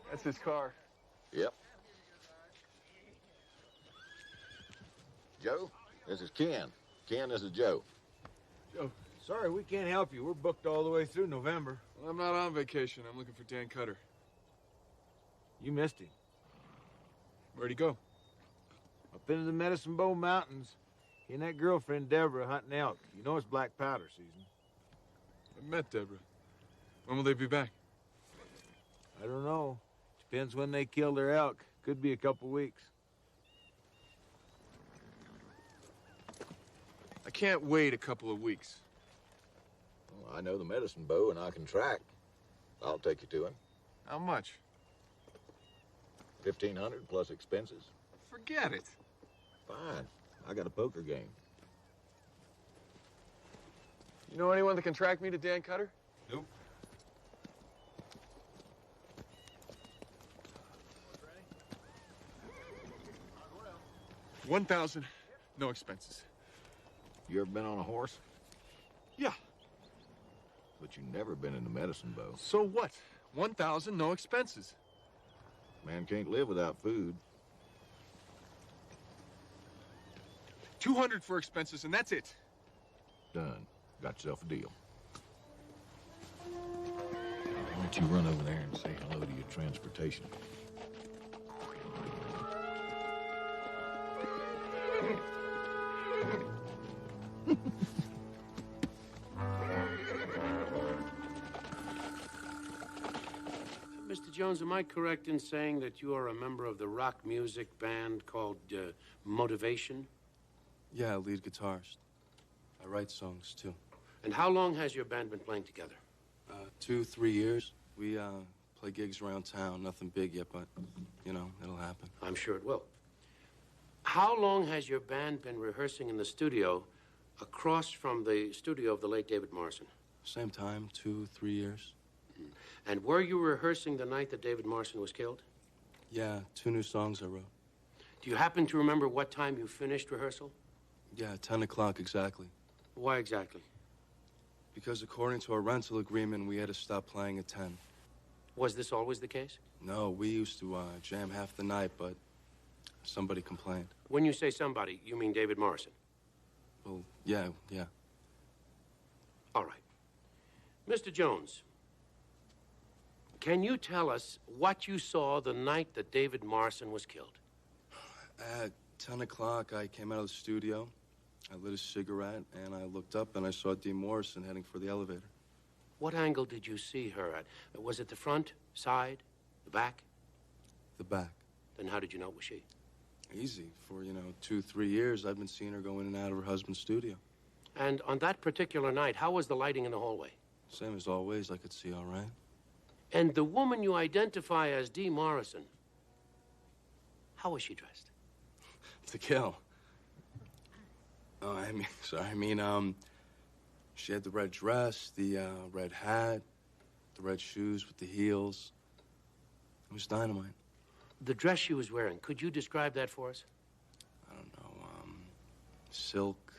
That's his car. Yep. Joe, this is Ken. Ken, this is Joe. Joe, sorry, we can't help you. We're booked all the way through November. Well, I'm not on vacation. I'm looking for Dan Cutter. You missed him. Where'd he go? Up into the Medicine Bow Mountains. He and that girlfriend, Deborah, hunting elk. You know it's black powder season. I met Deborah. When will they be back? I don't know. Depends when they kill their elk. Could be a couple weeks. I can't wait a couple of weeks. Well, I know the Medicine Bow and I can track. I'll take you to him. How much? 1,500 plus expenses. Forget it. Fine. I got a poker game. You know anyone that can track me to Dan Cutter? Nope. $1,000, no expenses. You ever been on a horse? Yeah. But you've never been in the Medicine Bow. So what? 1,000, no expenses. Man can't live without food. 200 for expenses, and that's it. Done. Got yourself a deal. Why don't you run over there and say hello to your transportation? Mr. Jones, am I correct in saying that you are a member of the rock music band called Motivation? Yeah, lead guitarist. I write songs, too. And how long has your band been playing together? 2-3 years. We play gigs around town. Nothing big yet, but, you know, it'll happen. I'm sure it will. How long has your band been rehearsing in the studio across from the studio of the late David Morrison? Same time, 2-3 years. And were you rehearsing the night that David Morrison was killed? Yeah, 2 new songs I wrote. Do you happen to remember what time you finished rehearsal? Yeah, 10 o'clock exactly. Why exactly? Because according to our rental agreement, we had to stop playing at 10. Was this always the case? No, we used to jam half the night, but somebody complained. When you say somebody, you mean David Morrison? Well, yeah. All right. Mr. Jones, can you tell us what you saw the night that David Morrison was killed? At 10 o'clock, I came out of the studio. I lit a cigarette, and I looked up, and I saw Dee Morrison heading for the elevator. What angle did you see her at? Was it the front, side, the back? The back. Then how did you know it was she? Easy. For, 2-3 years, I've been seeing her go in and out of her husband's studio. And on that particular night, how was the lighting in the hallway? Same as always. I could see all right. And the woman you identify as Dee Morrison, how was she dressed? To kill. Oh, she had the red dress, the red hat, the red shoes with the heels. It was dynamite. The dress she was wearing, could you describe that for us? I don't know, silk,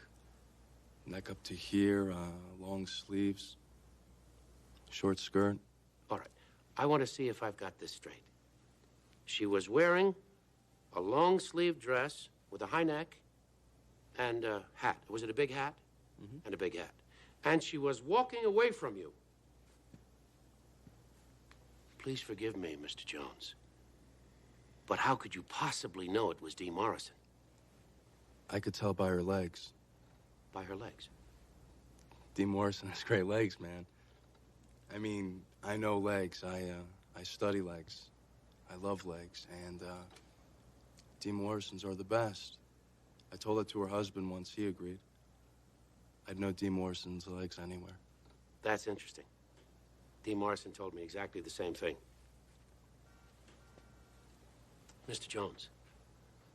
neck up to here, long sleeves, short skirt. All right, I want to see if I've got this straight. She was wearing a long-sleeve dress with a high neck and a hat. Was it a big hat? Mm-hmm. And a big hat. And she was walking away from you. Please forgive me, Mr. Jones. But how could you possibly know it was Dee Morrison? I could tell by her legs. By her legs? Dee Morrison has great legs, man. I mean, I know legs. I study legs. I love legs. And, Dee Morrison's are the best. I told that to her husband once. He agreed. I'd know Dee Morrison's legs anywhere. That's interesting. Dee Morrison told me exactly the same thing. Mr. Jones,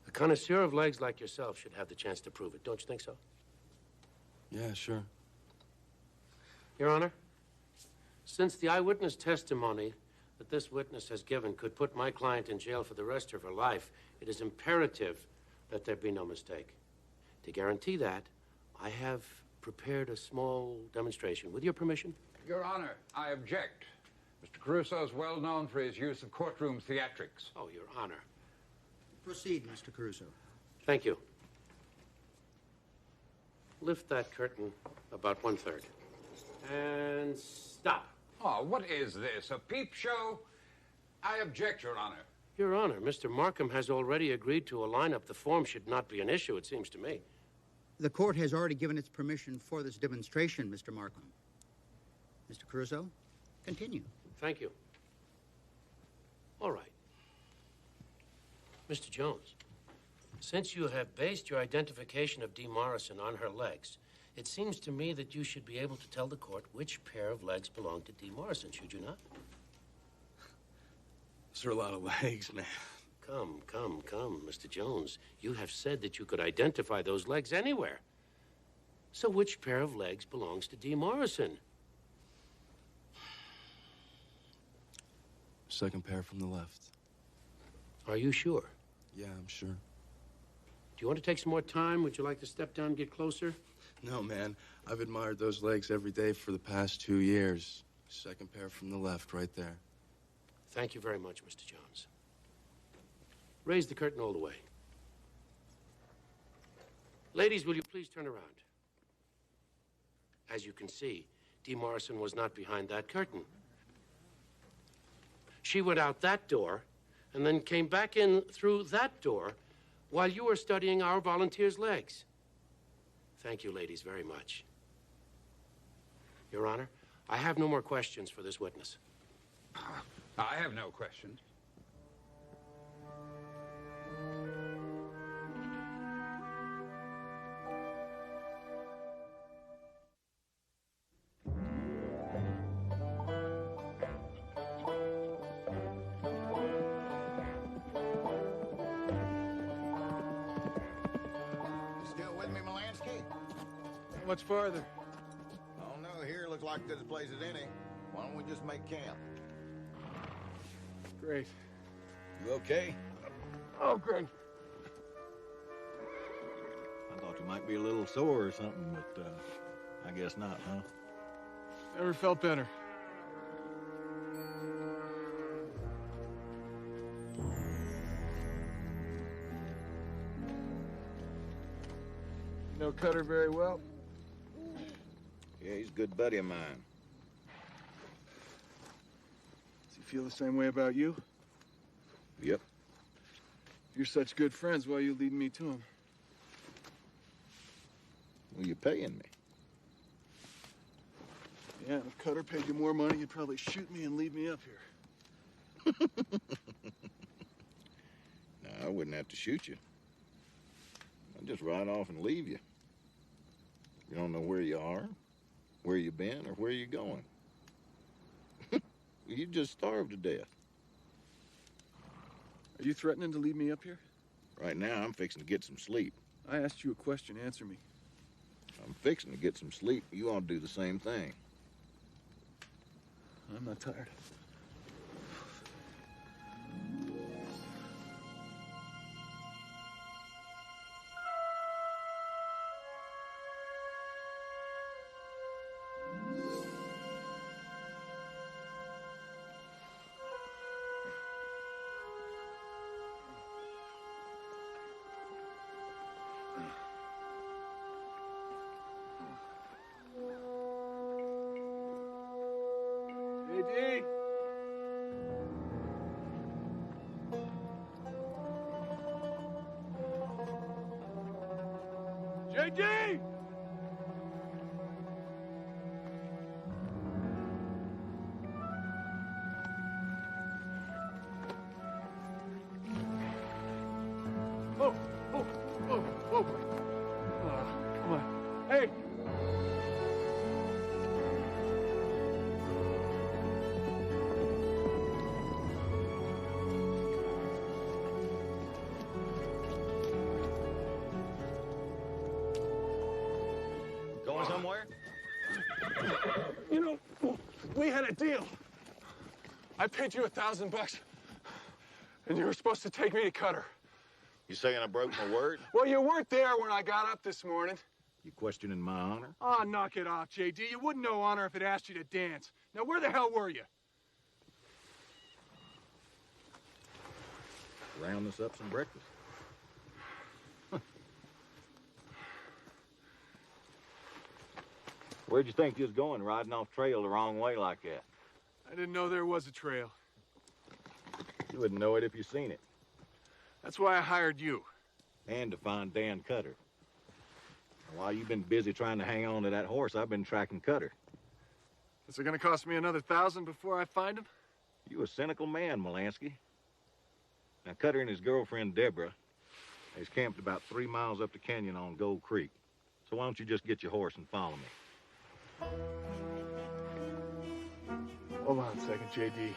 a connoisseur of legs like yourself should have the chance to prove it. Don't you think so? Yeah, sure. Your Honor, since the eyewitness testimony that this witness has given could put my client in jail for the rest of her life, it is imperative that there be no mistake. To guarantee that, I have prepared a small demonstration. With your permission? Your Honor, I object. Mr. Caruso is well known for his use of courtroom theatrics. Oh, Your Honor. Proceed, Mr. Caruso. Thank you. Lift that curtain about 1/3. And stop. Oh, what is this, a peep show? I object, Your Honor. Your Honor, Mr. Markham has already agreed to a lineup. The form should not be an issue, it seems to me. The court has already given its permission for this demonstration, Mr. Markham. Mr. Caruso, continue. Thank you. All right. Mr. Jones, since you have based your identification of Dee Morrison on her legs, it seems to me that you should be able to tell the court which pair of legs belonged to Dee Morrison, should you not? Those are a lot of legs, man. Come, Mr. Jones. You have said that you could identify those legs anywhere. So which pair of legs belongs to Dee Morrison? Second pair from the left. Are you sure? Yeah, I'm sure. Do you want to take some more time? Would you like to step down and get closer? No, man. I've admired those legs every day for the past 2 years. Second pair from the left, right there. Thank you very much, Mr. Jones. Raise the curtain all the way. Ladies, will you please turn around? As you can see, Dee Morrison was not behind that curtain. She went out that door and then came back in through that door while you were studying our volunteers' legs. Thank you, ladies, very much. Your Honor, I have no more questions for this witness. I have no questions. Much farther. I don't know. Here looks like this place is any. Why don't we just make camp? Great. You okay? Oh, great. I thought you might be a little sore or something, but I guess not, huh? Never felt better. You know Cutter very well? Yeah, he's a good buddy of mine. Does he feel the same way about you? Yep. You're such good friends. Why are you leading me to him? Well, you're paying me. Yeah, if Cutter paid you more money, you'd probably shoot me and leave me up here. No, I wouldn't have to shoot you. I'd just ride off and leave you. You don't know where you are, where you've been, or where you're going. You just starved to death. Are you threatening to leave me up here? Right now, I'm fixing to get some sleep. I asked you a question. Answer me. I'm fixing to get some sleep. You ought to do the same thing. I'm not tired. JD! JD! Oh, oh, oh, oh. Come on. Hey! going somewhere? You know, we had a deal. I paid you $1,000, and you were supposed to take me to Cutter. You saying I broke my word? Well, you weren't there when I got up this morning. You questioning my honor? Oh, knock it off, J.D. You wouldn't know honor if it asked you to dance. Now, where the hell were you? Round us up some breakfast. Where'd you think you was going, riding off trail the wrong way like that? I didn't know there was a trail. You wouldn't know it if you seen it. That's why I hired you. And to find Dan Cutter. While you've been busy trying to hang on to that horse, I've been tracking Cutter. Is it gonna cost me another $1,000 before I find him? You a cynical man, Molansky. Now, Cutter and his girlfriend, Deborah, is camped about 3 miles up the canyon on Gold Creek. So why don't you just get your horse and follow me? Hold on a second, J.D.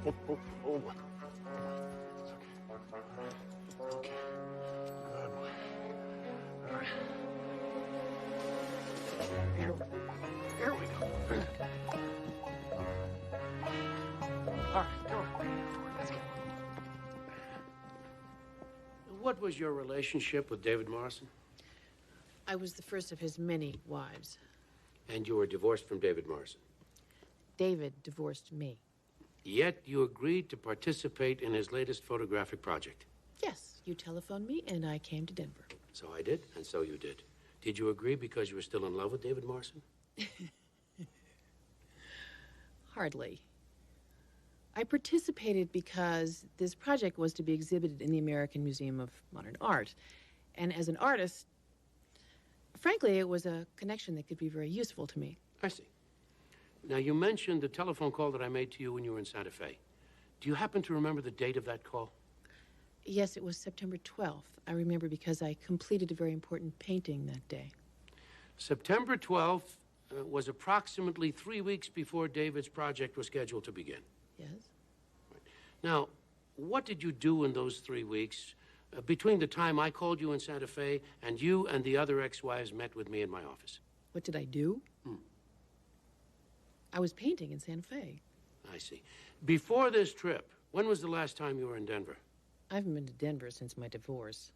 Okay. Good boy. All right. Here we go. All right, come on. Let's go. What was your relationship with David Morrison? I was the first of his many wives. And you were divorced from David Morrison. David divorced me. Yet you agreed to participate in his latest photographic project. Yes, you telephoned me and I came to Denver. So I did, and so you did. Did you agree because you were still in love with David Morrison? Hardly. I participated because this project was to be exhibited in the American Museum of Modern Art. And as an artist, frankly, it was a connection that could be very useful to me. I see. Now, you mentioned the telephone call that I made to you when you were in Santa Fe. Do you happen to remember the date of that call? Yes, it was September 12th. I remember because I completed a very important painting that day. September 12th was approximately 3 weeks before David's project was scheduled to begin. Yes? Right. Now, what did you do in those 3 weeks between the time I called you in Santa Fe and you and the other ex-wives met with me in my office? What did I do? I was painting in Santa Fe. I see. Before this trip, when was the last time you were in Denver? I haven't been to Denver since my divorce.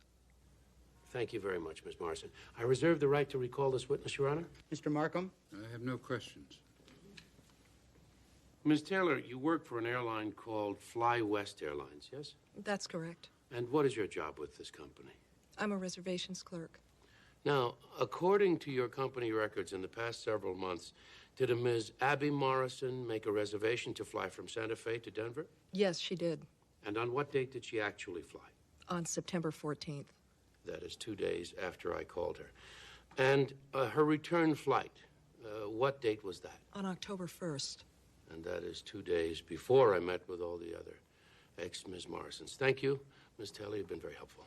Thank you very much, Miss Morrison. I reserve the right to recall this witness, Your Honor. Mr. Markham? I have no questions. Ms. Taylor, you work for an airline called Fly West Airlines, yes? That's correct. And what is your job with this company? I'm a reservations clerk. Now, according to your company records in the past several months, did a Ms. Abby Morrison make a reservation to fly from Santa Fe to Denver? Yes, she did. And on what date did she actually fly? On September 14th. That is 2 days after I called her. And her return flight, what date was that? On October 1st. And that is 2 days before I met with all the other ex-Ms. Morrisons. Thank you, Ms. Taylor. You've been very helpful.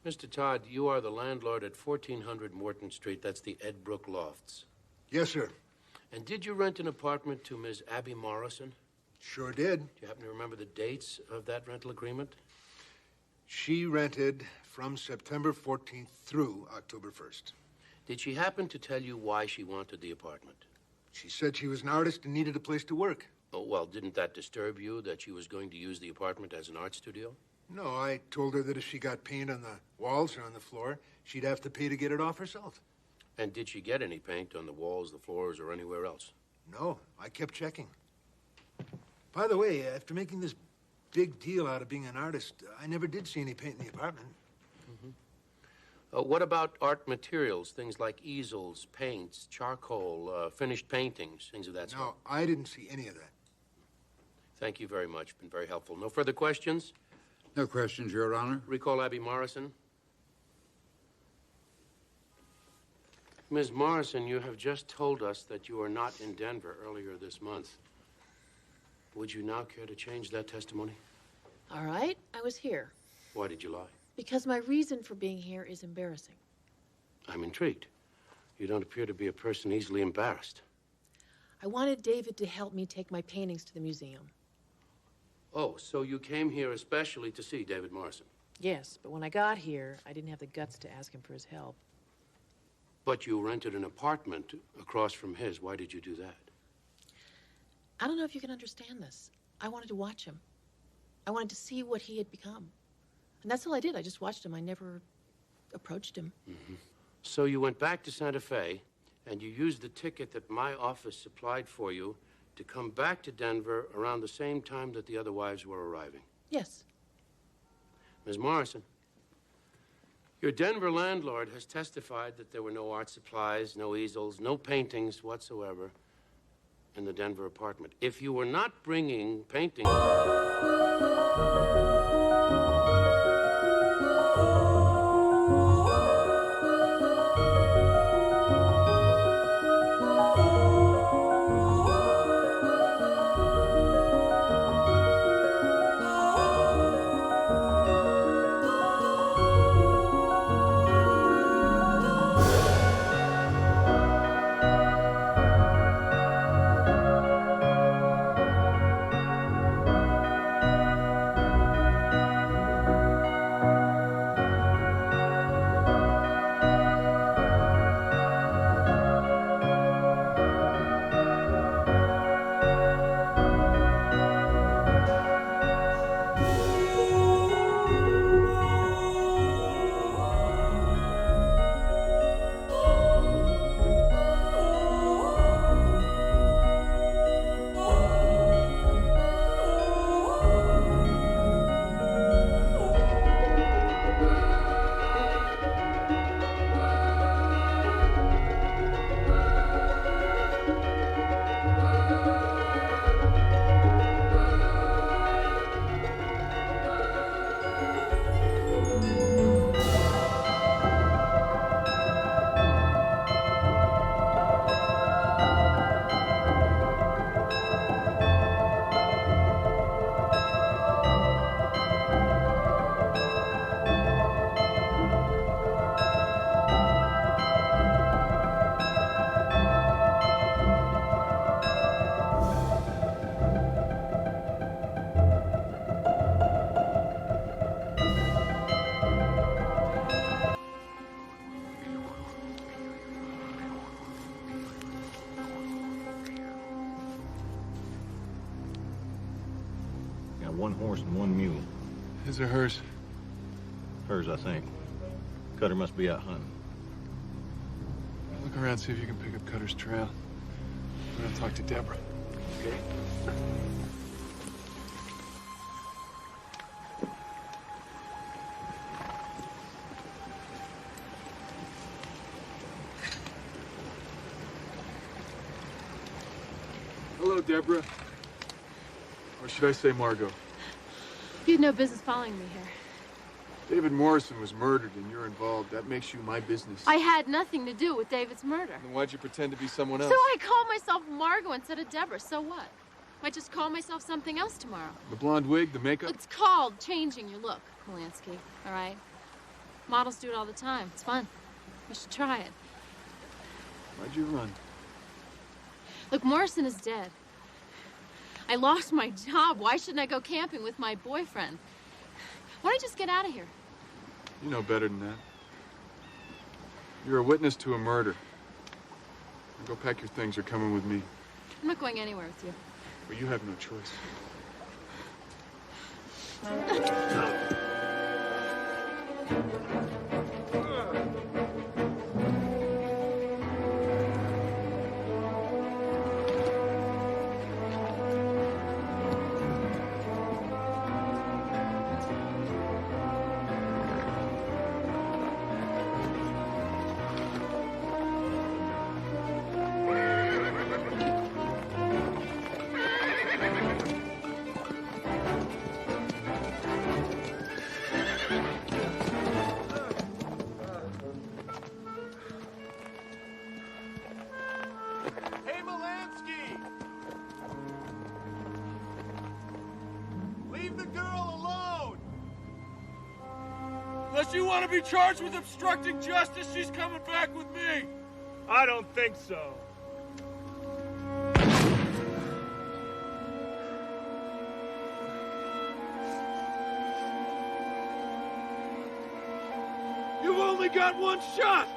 Mr. Todd, you are the landlord at 1400 Morton Street. That's the Ed Brook Lofts. Yes, sir. And did you rent an apartment to Ms. Abby Morrison? Sure did. Do you happen to remember the dates of that rental agreement? She rented from September 14th through October 1st. Did she happen to tell you why she wanted the apartment? She said she was an artist and needed a place to work. Oh, well, didn't that disturb you that she was going to use the apartment as an art studio? No, I told her that if she got paint on the walls or on the floor, she'd have to pay to get it off herself. And did she get any paint on the walls, the floors, or anywhere else? No, I kept checking. By the way, after making this big deal out of being an artist, I never did see any paint in the apartment. What about art materials, things like easels, paints, charcoal, finished paintings, things of that sort? No, I didn't see any of that. Thank you very much. Been very helpful. No further questions? No questions, Your Honor. Recall Abby Morrison. Ms. Morrison, you have just told us that you were not in Denver earlier this month. Would you now care to change that testimony? All right, I was here. Why did you lie? Because my reason for being here is embarrassing. I'm intrigued. You don't appear to be a person easily embarrassed. I wanted David to help me take my paintings to the museum. Oh, so you came here especially to see David Morrison? Yes, but when I got here, I didn't have the guts to ask him for his help. But you rented an apartment across from his. Why did you do that? I don't know if you can understand this. I wanted to watch him. I wanted to see what he had become. And that's all I did. I just watched him. I never approached him. So you went back to Santa Fe, and you used the ticket that my office supplied for you to come back to Denver around the same time that the other wives were arriving. Yes. Ms. Morrison, your Denver landlord has testified that there were no art supplies, no easels, no paintings whatsoever in the Denver apartment. If you were not bringing paintings... one horse and one mule. His or hers? Hers, I think. Cutter must be out hunting. Look around, see if you can pick up Cutter's trail. We're gonna talk to Deborah. Okay. Hello, Deborah. Or should I say Margot? You had no business following me here. David Morrison was murdered and you're involved. That makes you my business. I had nothing to do with David's murder. Then why'd you pretend to be someone else? So I called myself Margot instead of Deborah. So what? Might just call myself something else tomorrow. The blonde wig, the makeup? It's called changing your look, Molansky, all right? Models do it all the time. It's fun. You should try it. Why'd you run? Look, Morrison is dead. I lost my job. Why shouldn't I go camping with my boyfriend? Why don't I just get out of here? You know better than that. You're a witness to a murder. Now go pack your things. You're coming with me. I'm not going anywhere with you. Well, you have no choice. Hey, Molansky! Leave the girl alone! Unless you want to be charged with obstructing justice, she's coming back with me. I don't think so. You've only got one shot.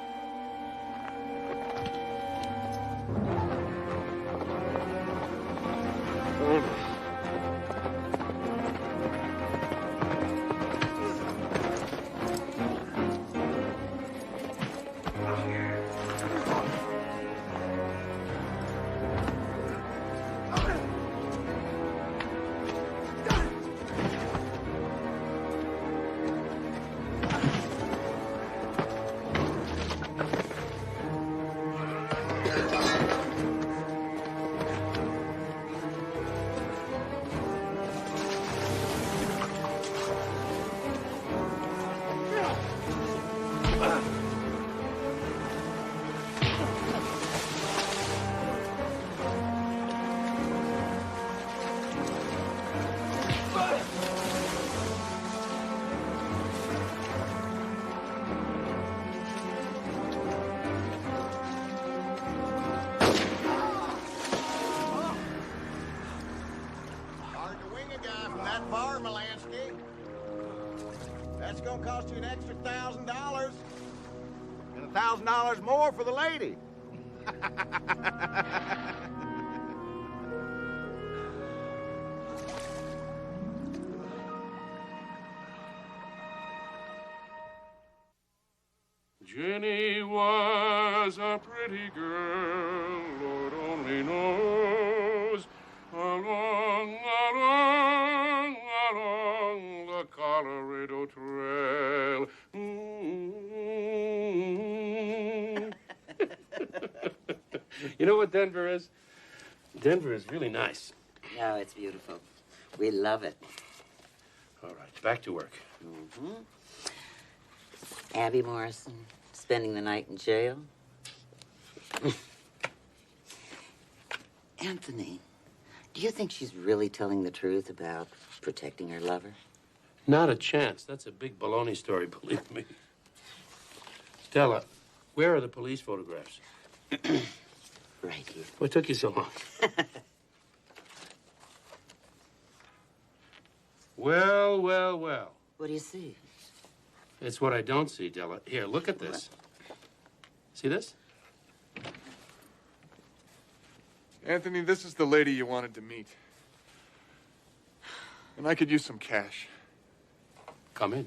That's gonna cost you an extra $1,000. And $1,000 more for the lady. Jenny was a pretty girl, Lord only knows. Along the Colorado Trail. You know what Denver is? Denver is really nice. No, it's beautiful. We love it. All right, back to work. Mm-hmm. Abby Morrison, spending the night in jail. Anthony, do you think she's really telling the truth about protecting her lover? Not a chance. That's a big baloney story, believe me. Stella, where are the police photographs? Right here. What took you so long? Well, well, well. What do you see? It's what I don't see, Della. Here, look at this. See this? Anthony, this is the lady you wanted to meet. And I could use some cash. Come in.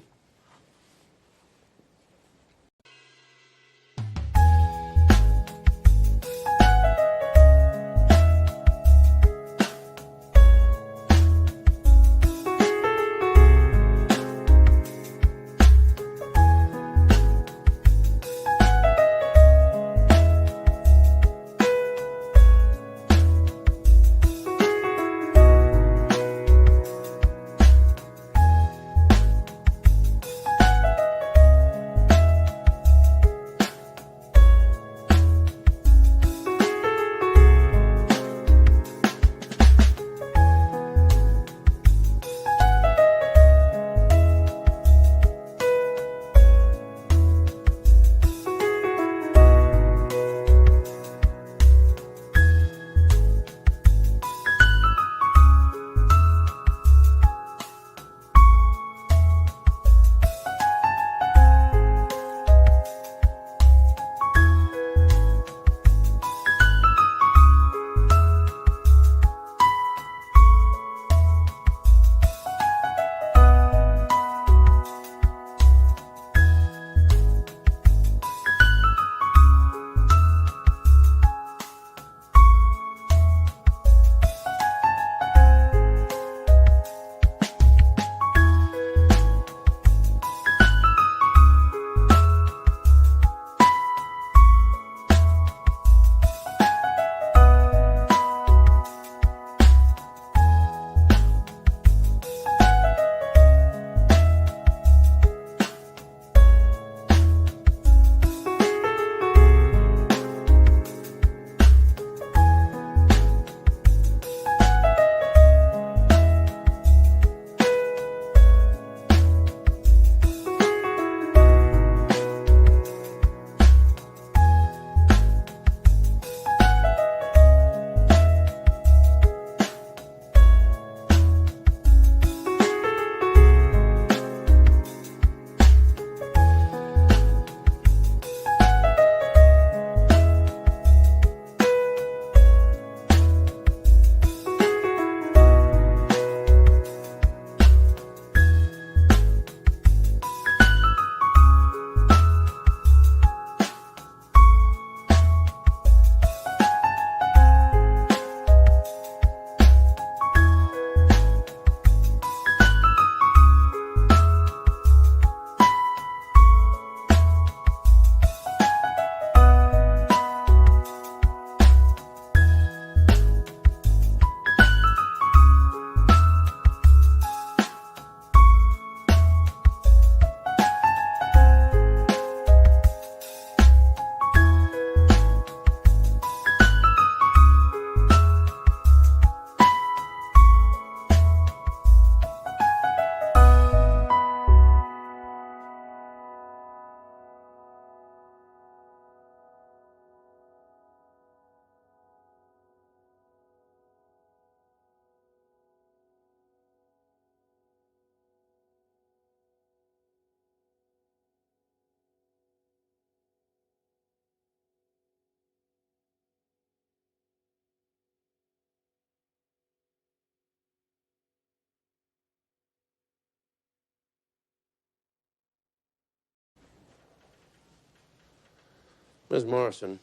Ms. Morrison,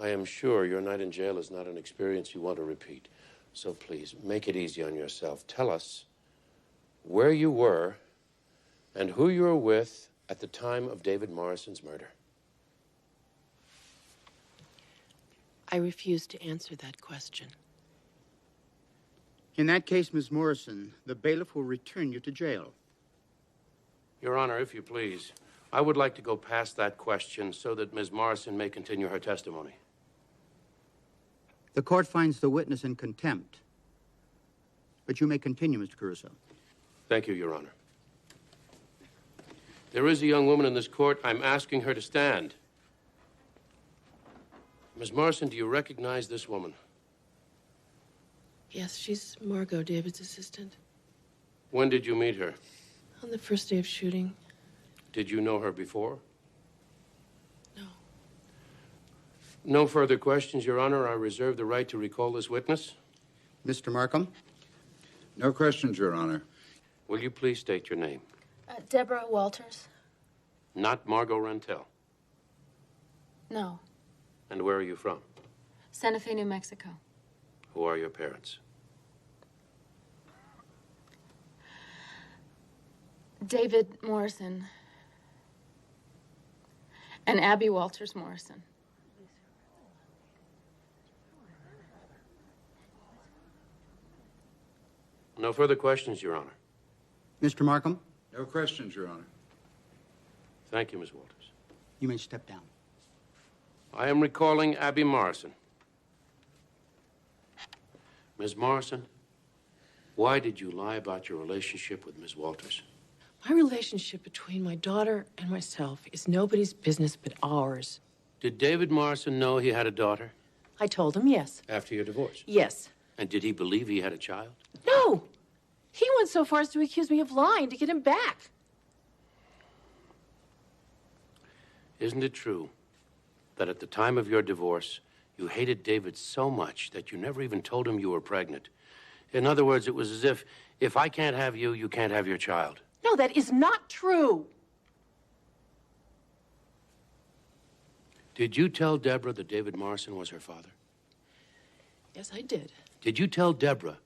I am sure your night in jail is not an experience you want to repeat. So please, make it easy on yourself. Tell us where you were and who you were with at the time of David Morrison's murder. I refuse to answer that question. In that case, Ms. Morrison, the bailiff will return you to jail. Your Honor, if you please, I would like to go past that question so that Ms. Morrison may continue her testimony. The court finds the witness in contempt. But you may continue, Mr. Caruso. Thank you, Your Honor. There is a young woman in this court. I'm asking her to stand. Ms. Morrison, do you recognize this woman? Yes, she's Margot, David's assistant. When did you meet her? On the first day of shooting. Did you know her before? No. No further questions, Your Honor. I reserve the right to recall this witness. Mr. Markham, No questions, Your Honor. Will you please state your name? Deborah Walters? Not Margot Rentel. No. And where are you from? Santa Fe, New Mexico. Who are your parents? David Morrison. And Abby Walters Morrison. No further questions, Your Honor. Mr. Markham, No questions, Your Honor. Thank you, Ms. Walters. you may step down. I am recalling Abby Morrison. Ms. Morrison, why did you lie about your relationship with Ms. Walters? My relationship between my daughter and myself is nobody's business but ours. Did David Morrison know he had a daughter I told him yes. after your divorce? Yes. And did he believe he had a child? No! He went so far as to accuse me of lying to get him back. Isn't it true that at the time of your divorce, you hated David so much that you never even told him you were pregnant? In other words, it was as if I can't have you, you can't have your child. No, that is not true. Did you tell Deborah that David Morrison was her father? Yes, I did. Did you tell Deborah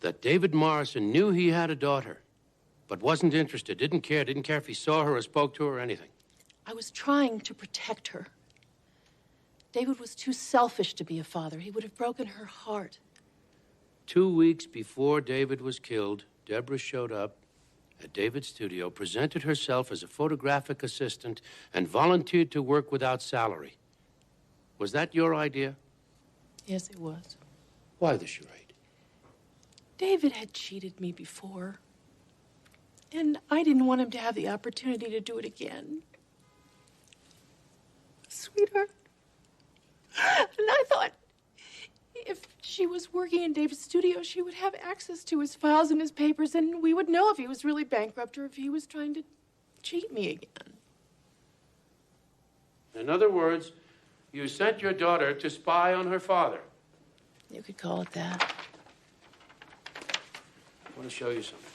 that David Morrison knew he had a daughter, but wasn't interested, didn't care if he saw her or spoke to her or anything? I was trying to protect her. David was too selfish to be a father. He would have broken her heart. 2 weeks before David was killed, Deborah showed up at David's studio, presented herself as a photographic assistant, and volunteered to work without salary. Was that your idea? Yes, it was. Why the charade? David had cheated me before, and I didn't want him to have the opportunity to do it again. Sweetheart. And I thought if she was working in David's studio, she would have access to his files and his papers, and we would know if he was really bankrupt or if he was trying to cheat me again. In other words, you sent your daughter to spy on her father. You could call it that. I want to show you something.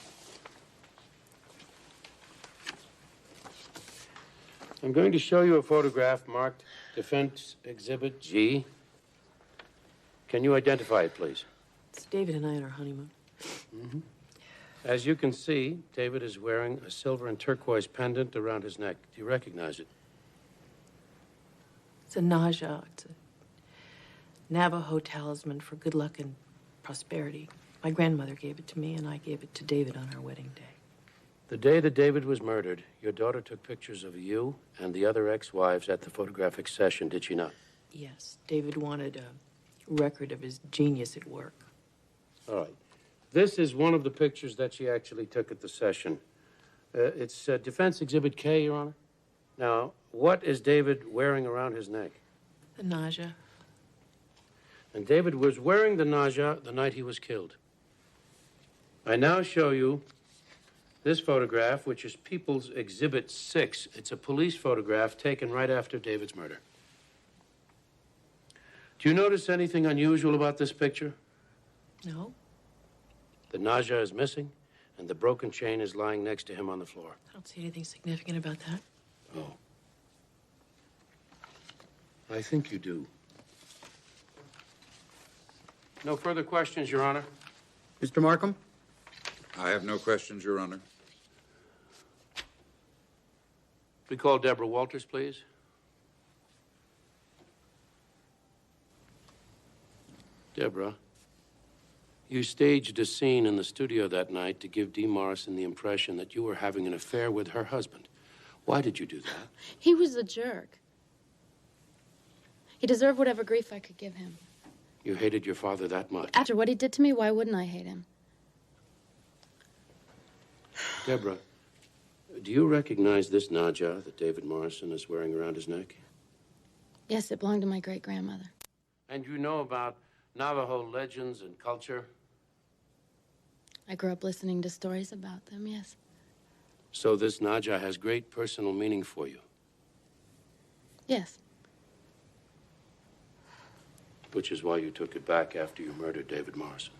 I'm going to show you a photograph marked Defense Exhibit G. Can you identify it, please? It's David and I on our honeymoon. Mm-hmm. As you can see, David is wearing a silver and turquoise pendant around his neck. Do you recognize it? It's a Naja. It's a Navajo talisman for good luck and prosperity. My grandmother gave it to me, and I gave it to David on our wedding day. The day that David was murdered, your daughter took pictures of you and the other ex-wives at the photographic session, did she not? Yes, David wanted a record of his genius at work. All right. This is one of the pictures that she actually took at the session. It's Defense Exhibit K, Your Honor. Now, what is David wearing around his neck? The Naja. And David was wearing the Naja the night he was killed. I now show you this photograph, which is People's Exhibit 6. It's a police photograph taken right after David's murder. Do you notice anything unusual about this picture? No. The Naja is missing, and the broken chain is lying next to him on the floor. I don't see anything significant about that. Oh. I think you do. No further questions, Your Honor. Mr. Markham? I have no questions, Your Honor. Recall Deborah Walters, please. Deborah, you staged a scene in the studio that night to give Dee Morrison the impression that you were having an affair with her husband. Why did you do that? He was a jerk. He deserved whatever grief I could give him. You hated your father that much. After what he did to me, why wouldn't I hate him? Deborah, do you recognize this Naja that David Morrison is wearing around his neck? Yes, it belonged to my great-grandmother. And you know about Navajo legends and culture? I grew up listening to stories about them, yes. So this Naja has great personal meaning for you? Yes. Which is why you took it back after you murdered David Morrison.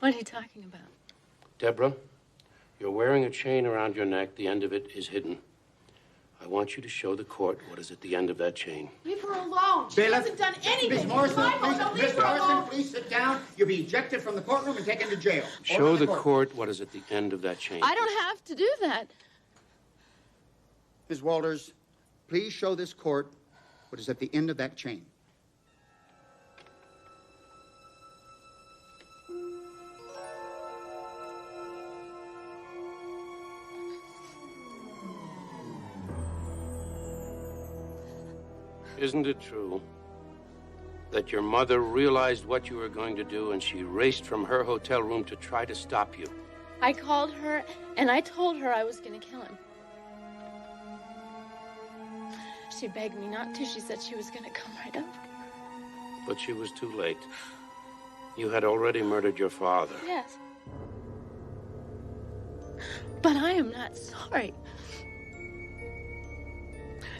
What are you talking about? Deborah, you're wearing a chain around your neck. The end of it is hidden. I want you to show the court what is at the end of that chain. Leave her alone. She Bailiff, hasn't done anything. Miss Morrison, It's my please, fault. Leave Mr. her Morrison, alone. please sit down. You'll be ejected from the courtroom and taken to jail. Show Order the court. court what is at the end of that chain. I don't have to do that. Ms. Walters, please show this court what is at the end of that chain. Isn't it true that your mother realized what you were going to do and she raced from her hotel room to try to stop you? I called her and I told her I was going to kill him. She begged me not to. She said she was going to come right up. But she was too late. You had already murdered your father. Yes. But I am not sorry.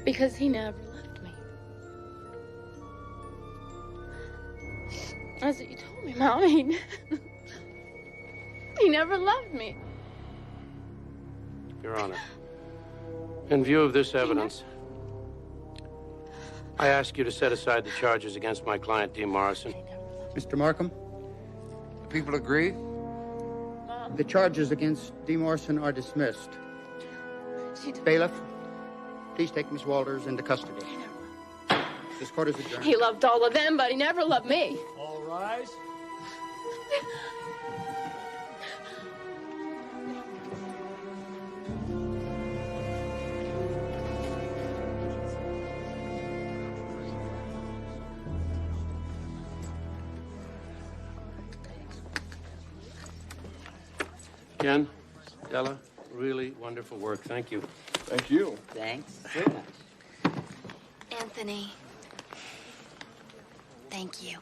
Because he never left me. That's what you told me, Mom. He never loved me. Your Honor, in view of this evidence, I ask you to set aside the charges against my client, Dee Morrison. Mr. Markham? The people agree? The charges against Dee Morrison are dismissed. Bailiff, please take Miss Walters into custody. This court is adjourned. He loved all of them, but he never loved me. All rise. Ken, Della, really wonderful work. Thank you. Thank you. Thanks. Anthony. Thank you.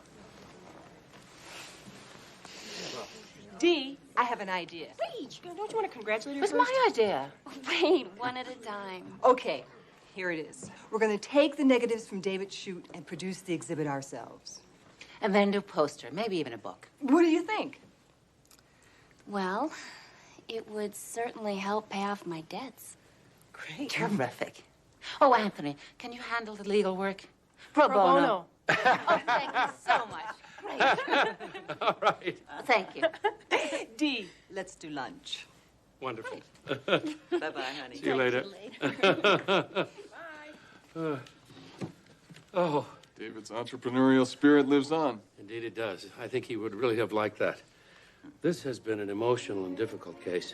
Dee, I have an idea. Wait, don't you want to congratulate her It was first? my idea. Wait, one at a time. Okay, here it is. We're going to take the negatives from David's shoot and produce the exhibit ourselves. And then do a poster, maybe even a book. What do you think? Well, it would certainly help pay off my debts. Great. Terrific. Oh, Anthony, can you handle the legal work? Pro bono. Oh, thank you so much. Great. All right. Thank you. Dee, let's do lunch. Wonderful. Bye-bye, honey. See you later. Oh. David's entrepreneurial spirit lives on. Indeed it does. I think he would really have liked that. This has been an emotional and difficult case.